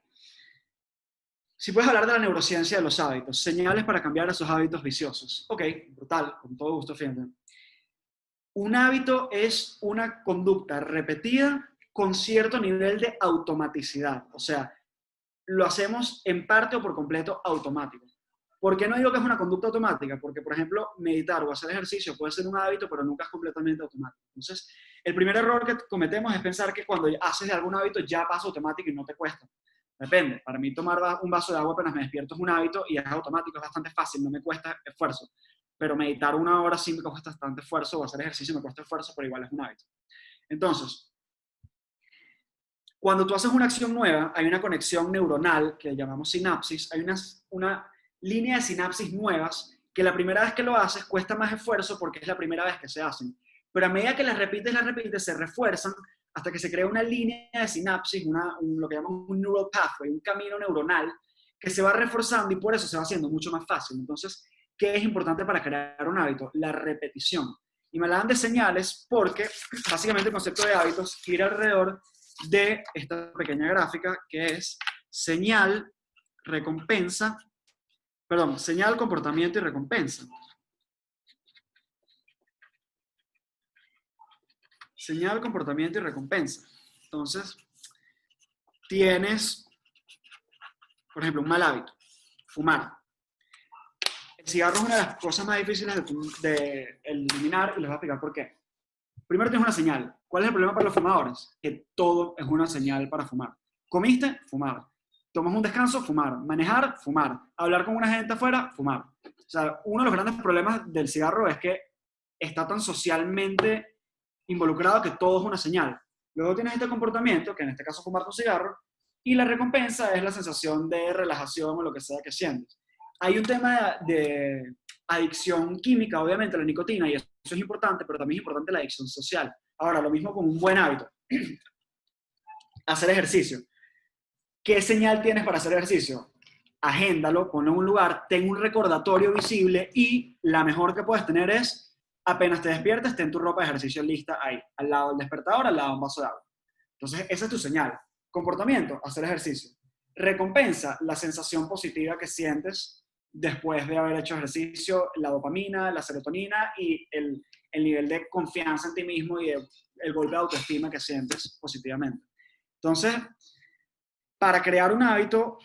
Si puedes hablar de la neurociencia de los hábitos, señales para cambiar esos hábitos viciosos. Ok, brutal, con todo gusto, fíjate. Un hábito es una conducta repetida con cierto nivel de automaticidad. O sea, lo hacemos en parte o por completo automático. ¿Por qué no digo que es una conducta automática? Porque, por ejemplo, meditar o hacer ejercicio puede ser un hábito, pero nunca es completamente automático. Entonces, el primer error que cometemos es pensar que cuando haces algún hábito ya pasa automático y no te cuesta. Depende. Para mí tomar un vaso de agua apenas me despierto es un hábito y es automático, es bastante fácil, no me cuesta esfuerzo. Pero meditar 1 hora sí me cuesta bastante esfuerzo, o hacer ejercicio me cuesta esfuerzo, pero igual es un hábito. Entonces, cuando tú haces una acción nueva, hay una conexión neuronal que llamamos sinapsis, hay una línea de sinapsis nuevas que la primera vez que lo haces cuesta más esfuerzo porque es la primera vez que se hacen. Pero a medida que las repites, se refuerzan hasta que se crea una línea de sinapsis, lo que llamamos un neural pathway, un camino neuronal que se va reforzando y por eso se va haciendo mucho más fácil. Entonces, ¿qué es importante para crear un hábito? La repetición. Y me hablaban de señales porque básicamente el concepto de hábitos gira alrededor de esta pequeña gráfica que es señal, comportamiento y recompensa. Señal, comportamiento y recompensa. Entonces, tienes, por ejemplo, un mal hábito, fumar. El cigarro es una de las cosas más difíciles de eliminar y les voy a explicar por qué. Primero tienes una señal. ¿Cuál es el problema para los fumadores? Que todo es una señal para fumar. ¿Comiste? Fumar. ¿Tomas un descanso? Fumar. ¿Manejar? Fumar. ¿Hablar con una gente afuera? Fumar. O sea, uno de los grandes problemas del cigarro es que está tan socialmente involucrado que todo es una señal. Luego tienes este comportamiento, que en este caso fumar un cigarro, y la recompensa es la sensación de relajación o lo que sea que sientes. Hay un tema de adicción química, obviamente, la nicotina, y eso es importante, pero también es importante la adicción social. Ahora, lo mismo con un buen hábito. Hacer ejercicio. ¿Qué señal tienes para hacer ejercicio? Agéndalo, ponlo en un lugar, ten un recordatorio visible y la mejor que puedes tener es, apenas te despiertes, ten tu ropa de ejercicio lista ahí, al lado del despertador, al lado de un vaso de agua. Entonces, esa es tu señal. Comportamiento, hacer ejercicio. Recompensa, la sensación positiva que sientes después de haber hecho ejercicio, la dopamina, la serotonina y el nivel de confianza en ti mismo y el golpe de autoestima que sientes positivamente. Entonces, para crear un hábito,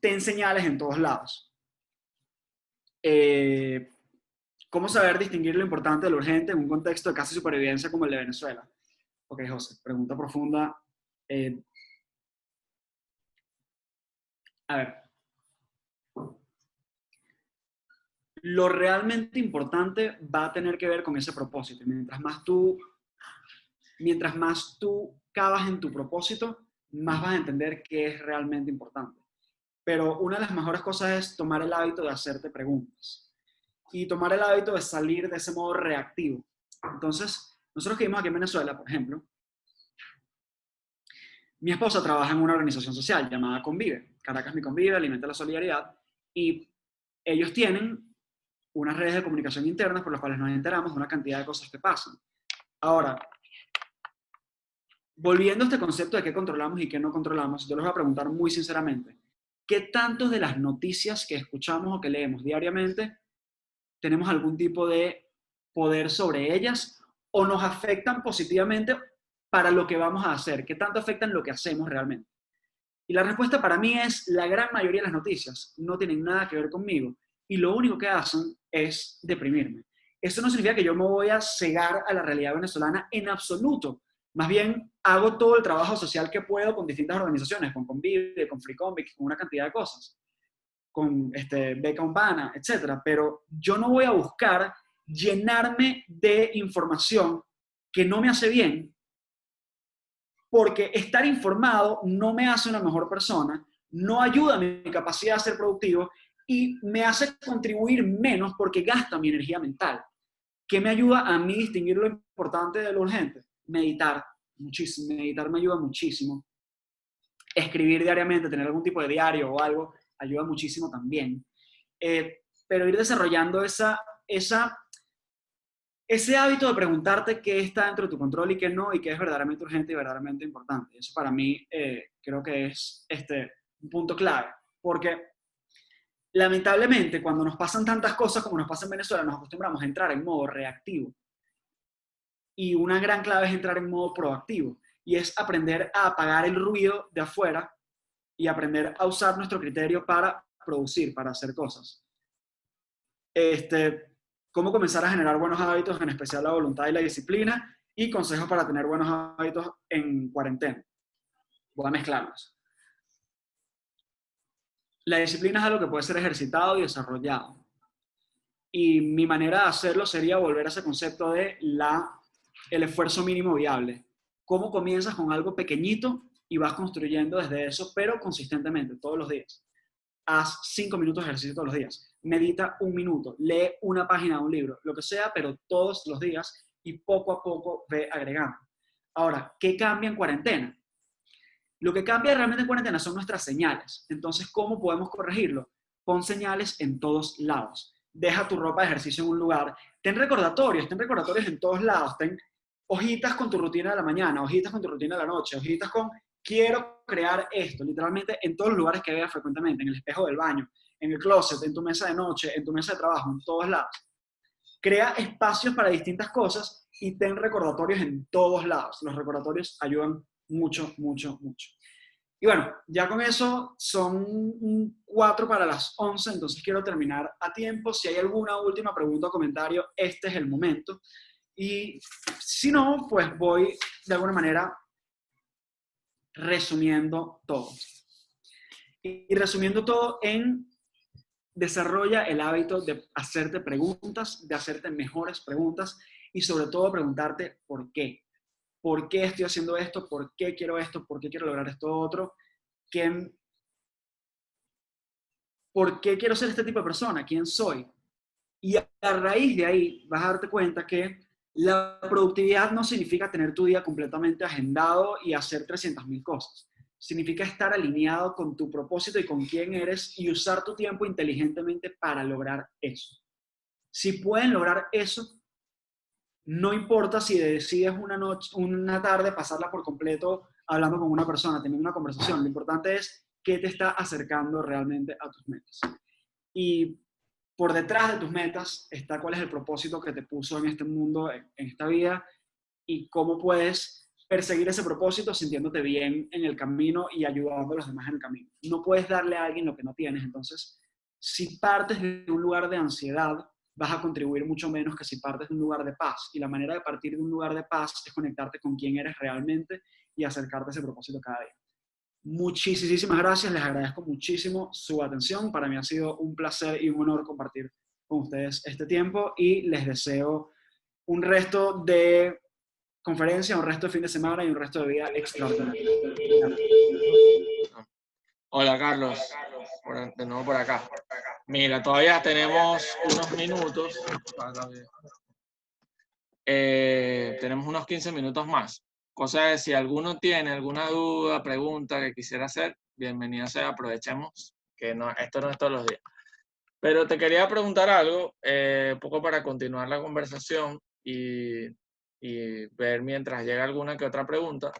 ten señales en todos lados. ¿Cómo saber distinguir lo importante de lo urgente en un contexto de casi supervivencia como el de Venezuela? Ok, José, pregunta profunda. A ver, lo realmente importante va a tener que ver con ese propósito. Mientras más tú cavas en tu propósito, más vas a entender qué es realmente importante. Pero una de las mejores cosas es tomar el hábito de hacerte preguntas y tomar el hábito de salir de ese modo reactivo. Entonces, nosotros que vivimos aquí en Venezuela, por ejemplo, mi esposa trabaja en una organización social llamada Convive. Caracas Mi Convive, Alimenta la Solidaridad, y ellos tienen unas redes de comunicación internas por las cuales nos enteramos de una cantidad de cosas que pasan. Ahora, volviendo a este concepto de qué controlamos y qué no controlamos, yo les voy a preguntar muy sinceramente, ¿qué tantos de las noticias que escuchamos o que leemos diariamente tenemos algún tipo de poder sobre ellas o nos afectan positivamente para lo que vamos a hacer? ¿Qué tanto afectan lo que hacemos realmente? Y la respuesta para mí es, la gran mayoría de las noticias no tienen nada que ver conmigo y lo único que hacen es deprimirme. Eso no significa que yo me voy a cegar a la realidad venezolana en absoluto. Más bien, hago todo el trabajo social que puedo con distintas organizaciones, con Convive, con Freeconvic, con una cantidad de cosas, con Beca Urbana, etc. Pero yo no voy a buscar llenarme de información que no me hace bien, porque estar informado no me hace una mejor persona, no ayuda a mi capacidad de ser productivo y me hace contribuir menos porque gasta mi energía mental. ¿Qué me ayuda a mí distinguir lo importante de lo urgente? Meditar, muchísimo. Meditar me ayuda muchísimo. Escribir diariamente, tener algún tipo de diario o algo, ayuda muchísimo también. Pero ir desarrollando ese hábito de preguntarte qué está dentro de tu control y qué no, y qué es verdaderamente urgente y verdaderamente importante. Eso para mí creo que es un punto clave, porque lamentablemente cuando nos pasan tantas cosas como nos pasa en Venezuela, nos acostumbramos a entrar en modo reactivo. Y una gran clave es entrar en modo proactivo, y es aprender a apagar el ruido de afuera y aprender a usar nuestro criterio para producir, para hacer cosas. Cómo comenzar a generar buenos hábitos, en especial la voluntad y la disciplina, y consejos para tener buenos hábitos en cuarentena. Voy a mezclarlos. La disciplina es algo que puede ser ejercitado y desarrollado. Y mi manera de hacerlo sería volver a ese concepto de el esfuerzo mínimo viable. ¿Cómo comienzas con algo pequeñito y vas construyendo desde eso, pero consistentemente, todos los días? Haz 5 minutos de ejercicio todos los días. Medita 1 minuto. Lee una página de un libro. Lo que sea, pero todos los días y poco a poco ve agregando. Ahora, ¿qué cambia en cuarentena? Lo que cambia realmente en cuarentena son nuestras señales. Entonces, ¿cómo podemos corregirlo? Pon señales en todos lados. Deja tu ropa de ejercicio en un lugar. Ten recordatorios en todos lados. Ten hojitas con tu rutina de la mañana, hojitas con tu rutina de la noche, hojitas con quiero crear esto, literalmente en todos los lugares que veas frecuentemente, en el espejo del baño, en el closet, en tu mesa de noche, en tu mesa de trabajo, en todos lados. Crea espacios para distintas cosas y ten recordatorios en todos lados. Los recordatorios ayudan mucho, mucho, mucho. Y bueno, ya con eso son 4 para las 11, entonces quiero terminar a tiempo. Si hay alguna última pregunta o comentario, este es el momento. Y si no, pues voy de alguna manera resumiendo todo. Y resumiendo todo en desarrolla el hábito de hacerte preguntas, de hacerte mejores preguntas y sobre todo preguntarte por qué. ¿Por qué estoy haciendo esto? ¿Por qué quiero esto? ¿Por qué quiero lograr esto otro? ¿Por qué quiero ser este tipo de persona? ¿Quién soy? Y a raíz de ahí vas a darte cuenta que la productividad no significa tener tu día completamente agendado y hacer 300.000 cosas. Significa estar alineado con tu propósito y con quién eres y usar tu tiempo inteligentemente para lograr eso. Si pueden lograr eso, no importa si decides una tarde pasarla por completo hablando con una persona, teniendo una conversación. Lo importante es qué te está acercando realmente a tus metas. Y por detrás de tus metas está cuál es el propósito que te puso en este mundo, en esta vida, y cómo puedes perseguir ese propósito sintiéndote bien en el camino y ayudando a los demás en el camino. No puedes darle a alguien lo que no tienes. Entonces, si partes de un lugar de ansiedad, vas a contribuir mucho menos que si partes de un lugar de paz. Y la manera de partir de un lugar de paz es conectarte con quién eres realmente y acercarte a ese propósito cada día. Muchísimas gracias, les agradezco muchísimo su atención. Para mí ha sido un placer y un honor compartir con ustedes este tiempo y les deseo un resto de conferencia, un resto de fin de semana y un resto de vida extraordinario. Hola Carlos, de nuevo por acá. Mira, todavía tenemos unos minutos. Tenemos unos 15 minutos más. Cosa de si alguno tiene alguna duda, pregunta que quisiera hacer, bienvenido sea, aprovechemos, que no, esto no es todos los días. Pero te quería preguntar algo, un poco para continuar la conversación y ver mientras llega alguna que otra pregunta.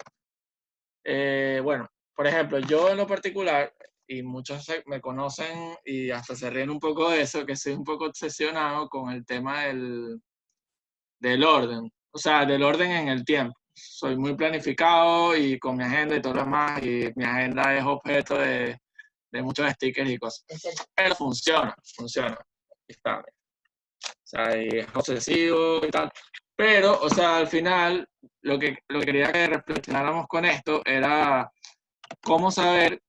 Bueno, por ejemplo, yo en lo particular, y muchos me conocen y hasta se ríen un poco de eso, que soy un poco obsesionado con el tema del orden, o sea, del orden en el tiempo. Soy muy planificado y con mi agenda y todo lo demás, y mi agenda es objeto de muchos stickers y cosas. Pero funciona. Está bien. O sea, y es obsesivo y tal. Pero, o sea, al final, lo que quería que reflexionáramos con esto era cómo saber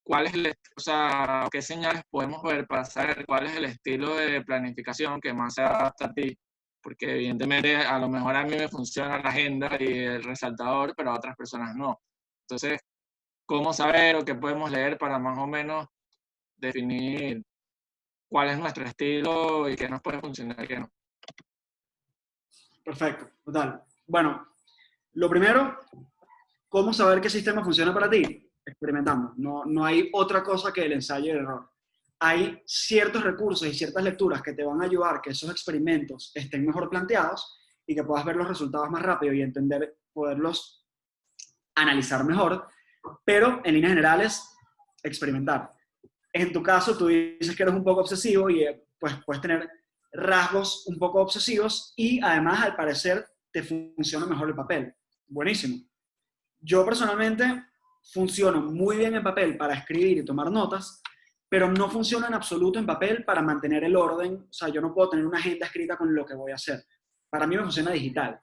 cuál es o sea, qué señales podemos ver para saber cuál es el estilo de planificación que más se adapta a ti. Porque evidentemente a lo mejor a mí me funciona la agenda y el resaltador, pero a otras personas no. Entonces, ¿cómo saber o qué podemos leer para más o menos definir cuál es nuestro estilo y qué nos puede funcionar y qué no? Perfecto, total. Bueno, lo primero, ¿cómo saber qué sistema funciona para ti? Experimentando. No hay otra cosa que el ensayo y el error. Hay ciertos recursos y ciertas lecturas que te van a ayudar a que esos experimentos estén mejor planteados y que puedas ver los resultados más rápido y entender, poderlos analizar mejor, pero en líneas generales, experimentar. En tu caso, tú dices que eres un poco obsesivo y pues puedes tener rasgos un poco obsesivos y además, al parecer, te funciona mejor el papel. Buenísimo. Yo personalmente funciono muy bien en papel para escribir y tomar notas, pero no funciona en absoluto en papel para mantener el orden. O sea, yo no puedo tener una agenda escrita con lo que voy a hacer. Para mí me funciona digital.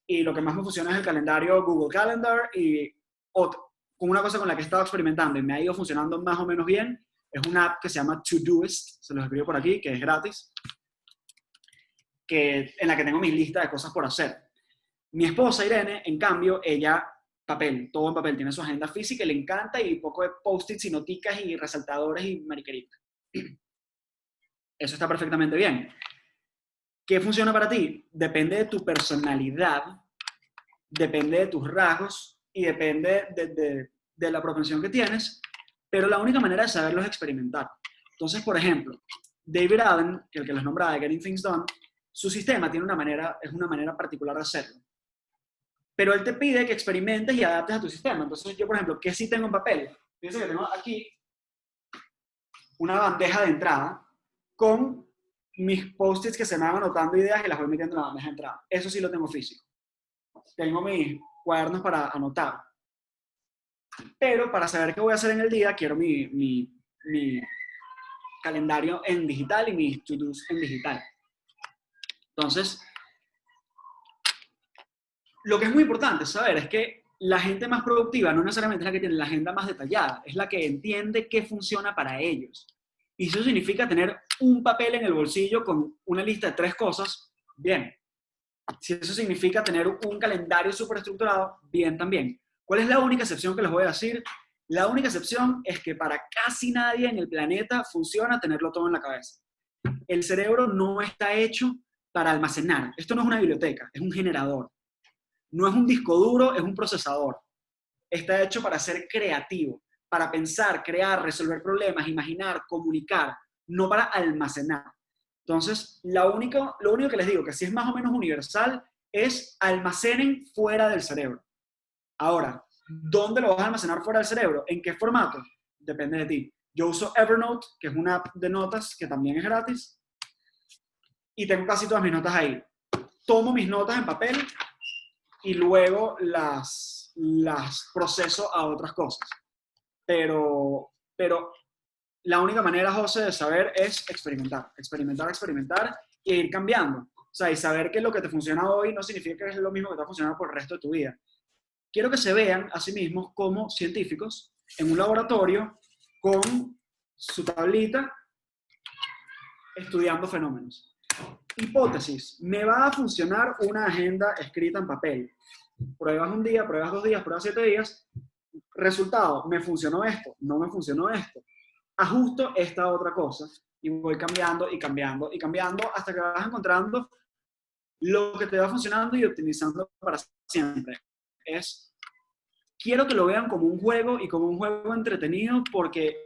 Y lo que más me funciona es el calendario Google Calendar y con una cosa con la que he estado experimentando y me ha ido funcionando más o menos bien, es una app que se llama Todoist, se los escribo por aquí, que es gratis, en la que tengo mi lista de cosas por hacer. Mi esposa Irene, en cambio, ella papel, todo en papel, tiene su agenda física y le encanta y poco de post-its y noticas y resaltadores y mariqueritas. Eso está perfectamente bien. ¿Qué funciona para ti? Depende de tu personalidad, depende de tus rasgos y depende de la propensión que tienes, pero la única manera de saberlo es experimentar. Entonces, por ejemplo, David Allen, que el que les nombraba de Getting Things Done, su sistema tiene es una manera particular de hacerlo. Pero él te pide que experimentes y adaptes a tu sistema. Entonces, yo, por ejemplo, ¿qué sí tengo en papel? Fíjense que tengo aquí una bandeja de entrada con mis post-its que se me van anotando ideas y las voy metiendo en la bandeja de entrada. Eso sí lo tengo físico. Tengo mis cuadernos para anotar. Pero para saber qué voy a hacer en el día, quiero mi calendario en digital y mis to-dos en digital. Entonces, lo que es muy importante saber es que la gente más productiva no necesariamente es la que tiene la agenda más detallada, es la que entiende qué funciona para ellos. Y eso significa tener un papel en el bolsillo con una lista de 3 cosas, bien. Si eso significa tener un calendario súper estructurado, bien también. ¿Cuál es la única excepción que les voy a decir? La única excepción es que para casi nadie en el planeta funciona tenerlo todo en la cabeza. El cerebro no está hecho para almacenar. Esto no es una biblioteca, es un generador. No es un disco duro, es un procesador. Está hecho para ser creativo, para pensar, crear, resolver problemas, imaginar, comunicar, no para almacenar. Entonces, lo único que les digo, que sí es más o menos universal, es almacenen fuera del cerebro. Ahora, ¿dónde lo vas a almacenar fuera del cerebro? ¿En qué formato? Depende de ti. Yo uso Evernote, que es una app de notas que también es gratis, y tengo casi todas mis notas ahí. Tomo mis notas en papel y luego las proceso a otras cosas. Pero la única manera, José, de saber es experimentar. Experimentar, experimentar e ir cambiando. O sea, y saber que lo que te funciona hoy no significa que es lo mismo que te va a funcionar por el resto de tu vida. Quiero que se vean a sí mismos como científicos en un laboratorio con su tablita estudiando fenómenos. Hipótesis, me va a funcionar una agenda escrita en papel. Pruebas un día, pruebas 2 días, pruebas 7 días. Resultado, me funcionó esto, no me funcionó esto. Ajusto esta otra cosa y voy cambiando y cambiando y cambiando hasta que vas encontrando lo que te va funcionando y optimizando para siempre. Quiero que lo vean como un juego y como un juego entretenido porque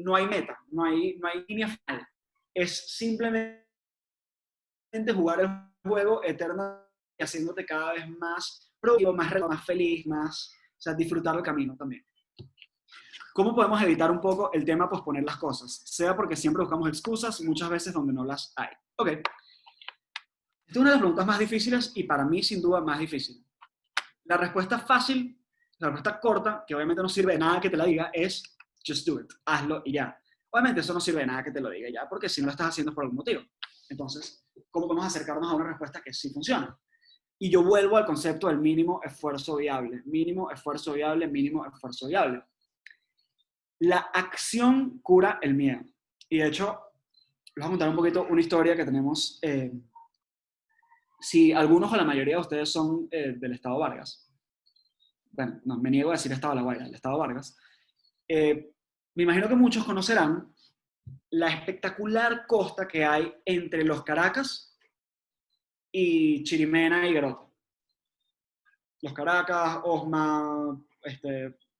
no hay meta, no hay línea final. Es simplemente jugar el juego eterno y haciéndote cada vez más productivo, más feliz, o sea, disfrutar el camino también. ¿Cómo podemos evitar un poco el tema posponer las cosas? Sea porque siempre buscamos excusas, muchas veces donde no las hay. Ok. Esta es una de las preguntas más difíciles y para mí sin duda más difícil. La respuesta fácil, la respuesta corta, que obviamente no sirve de nada que te la diga, es just do it, hazlo y ya. Obviamente eso no sirve de nada que te lo diga ya, porque si no lo estás haciendo es por algún motivo. Entonces, ¿cómo podemos acercarnos a una respuesta que sí funciona? Y yo vuelvo al concepto del mínimo esfuerzo viable. Mínimo esfuerzo viable, mínimo esfuerzo viable. La acción cura el miedo. Y de hecho, les voy a contar un poquito una historia que tenemos. Si algunos o la mayoría de ustedes son del Estado Vargas, bueno, no, me niego a decir Estado de La Guaira, el Estado Vargas, me imagino que muchos conocerán la espectacular costa que hay entre los Caracas y Chirimena y Garota. Los Caracas, Osma,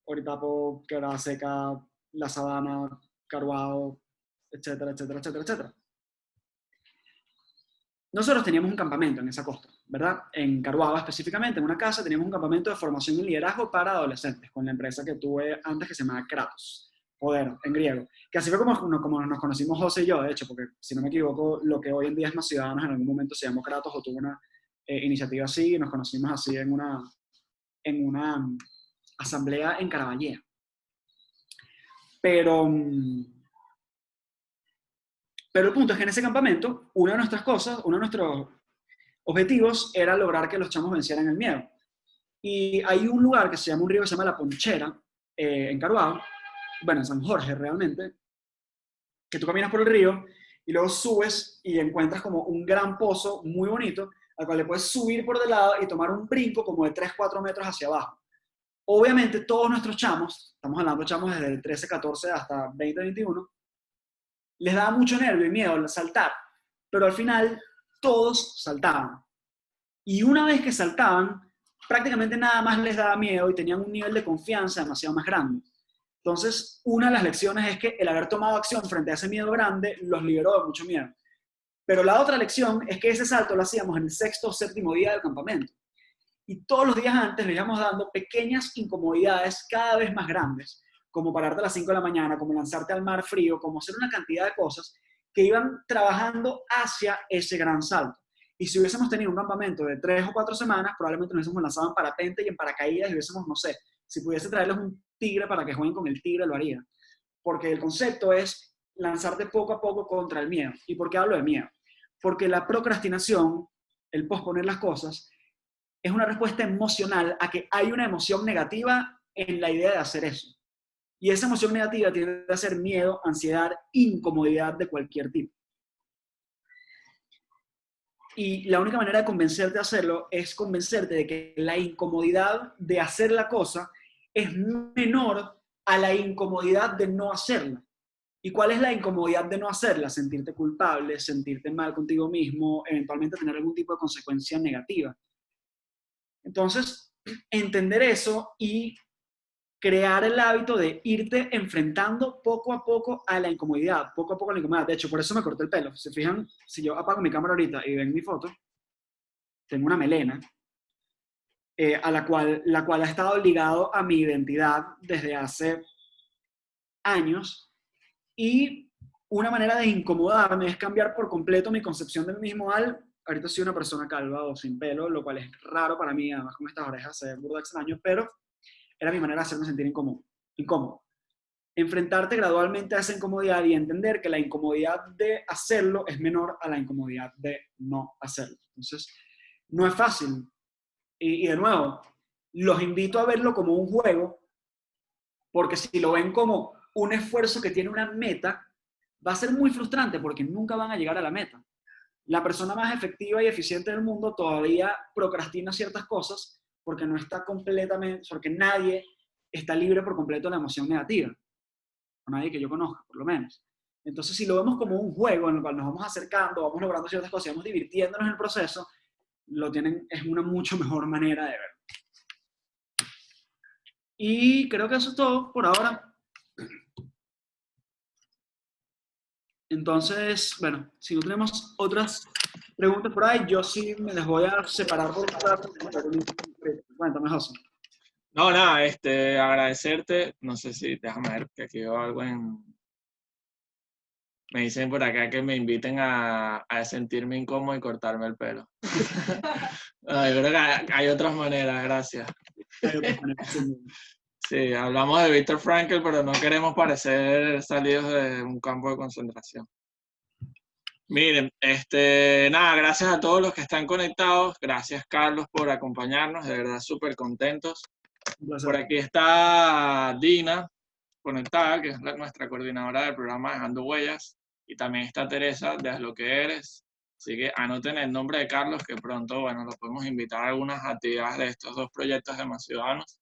Oritapo, Quebrada Seca, La Sabana, Caruado, etcétera, etcétera, etcétera, etcétera. Nosotros teníamos un campamento en esa costa, ¿verdad? En Caruaba específicamente, en una casa, teníamos un campamento de formación y liderazgo para adolescentes, con la empresa que tuve antes que se llamaba Kratos, poder, en griego. Que así fue como nos conocimos José y yo, de hecho, porque si no me equivoco, lo que hoy en día es Más Ciudadanos en algún momento se llamó Kratos o tuvo una iniciativa así, y nos conocimos así en una asamblea en Caraballea. Pero el punto es que en ese campamento, una de nuestras cosas, uno de nuestros objetivos era lograr que los chamos vencieran el miedo. Y hay un lugar que se llama, un río que se llama La Ponchera, en Caruao, bueno, en San Jorge realmente, que tú caminas por el río y luego subes y encuentras como un gran pozo muy bonito, al cual le puedes subir por del lado y tomar un brinco como de 3-4 metros hacia abajo. Obviamente todos nuestros chamos, estamos hablando de chamos desde el 13-14 hasta 20-21, les daba mucho nervio y miedo saltar, pero al final todos saltaban. Y una vez que saltaban, prácticamente nada más les daba miedo y tenían un nivel de confianza demasiado más grande. Entonces, una de las lecciones es que el haber tomado acción frente a ese miedo grande los liberó de mucho miedo. Pero la otra lección es que ese salto lo hacíamos en el 6º o 7º día del campamento. Y todos los días antes le íbamos dando pequeñas incomodidades cada vez más grandes, como pararte a las 5 de la mañana, como lanzarte al mar frío, como hacer una cantidad de cosas que iban trabajando hacia ese gran salto. Y si hubiésemos tenido un campamento de 3 o 4 semanas, probablemente nos hubiésemos lanzado en parapente y en paracaídas y hubiésemos, no sé, si pudiese traerles un tigre para que jueguen con el tigre, lo haría. Porque el concepto es lanzarte poco a poco contra el miedo. ¿Y por qué hablo de miedo? Porque la procrastinación, el posponer las cosas, es una respuesta emocional a que hay una emoción negativa en la idea de hacer eso. Y esa emoción negativa tiende a ser miedo, ansiedad, incomodidad de cualquier tipo. Y la única manera de convencerte de hacerlo es convencerte de que la incomodidad de hacer la cosa es menor a la incomodidad de no hacerla. ¿Y cuál es la incomodidad de no hacerla? Sentirte culpable, sentirte mal contigo mismo, eventualmente tener algún tipo de consecuencia negativa. Entonces, entender eso y crear el hábito de irte enfrentando poco a poco a la incomodidad, poco a poco a la incomodidad. De hecho, por eso me corté el pelo. Se fijan, si yo apago mi cámara ahorita y ven mi foto, tengo una melena, a la cual ha estado ligado a mi identidad desde hace años, y una manera de incomodarme es cambiar por completo mi concepción de mí mismo ahorita soy una persona calva o sin pelo, lo cual es raro para mí, además con estas orejas se ve burda extraño, pero era mi manera de hacerme sentir incómodo. enfrentarte gradualmente a esa incomodidad y entender que la incomodidad de hacerlo es menor a la incomodidad de no hacerlo. Entonces, no es fácil. Y de nuevo, los invito a verlo como un juego, porque si lo ven como un esfuerzo que tiene una meta, va a ser muy frustrante porque nunca van a llegar a la meta. La persona más efectiva y eficiente del mundo todavía procrastina ciertas cosas porque no está completamente, porque nadie está libre por completo de la emoción negativa. O nadie que yo conozca, por lo menos. Entonces, si lo vemos como un juego en el cual nos vamos acercando, vamos logrando ciertas cosas y vamos divirtiéndonos en el proceso, es una mucho mejor manera de verlo. Y creo que eso es todo por ahora. Entonces, bueno, si no tenemos otras preguntas por ahí, yo sí me las voy a separar por un rato. Cuéntame, José. No, nada, agradecerte. No sé si, déjame ver, que aquí veo algo en... Me dicen por acá que me inviten a sentirme incómodo y cortarme el pelo. No, yo creo que hay otras maneras, gracias. Sí, hablamos de Viktor Frankl, pero no queremos parecer salidos de un campo de concentración. Miren, nada, gracias a todos los que están conectados. Gracias, Carlos, por acompañarnos. De verdad, súper contentos. Por aquí está Dina, conectada, que es nuestra coordinadora del programa Dejando Huellas. Y también está Teresa, de Haz lo que eres. Así que anoten el nombre de Carlos, que pronto, bueno, los podemos invitar a algunas actividades de estos dos proyectos de Más Ciudadanos.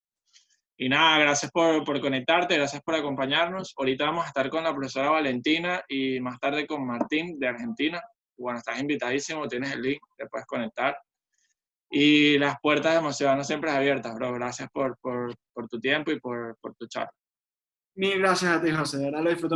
Y nada, gracias por conectarte, gracias por acompañarnos. Ahorita vamos a estar con la profesora Valentina y más tarde con Martín de Argentina. Bueno, estás invitadísimo, tienes el link, te puedes conectar. Y las puertas de Más Ciudadanos siempre abiertas, bro. Gracias por tu tiempo y por tu charla. Mil gracias a ti, José. De verdad lo disfruto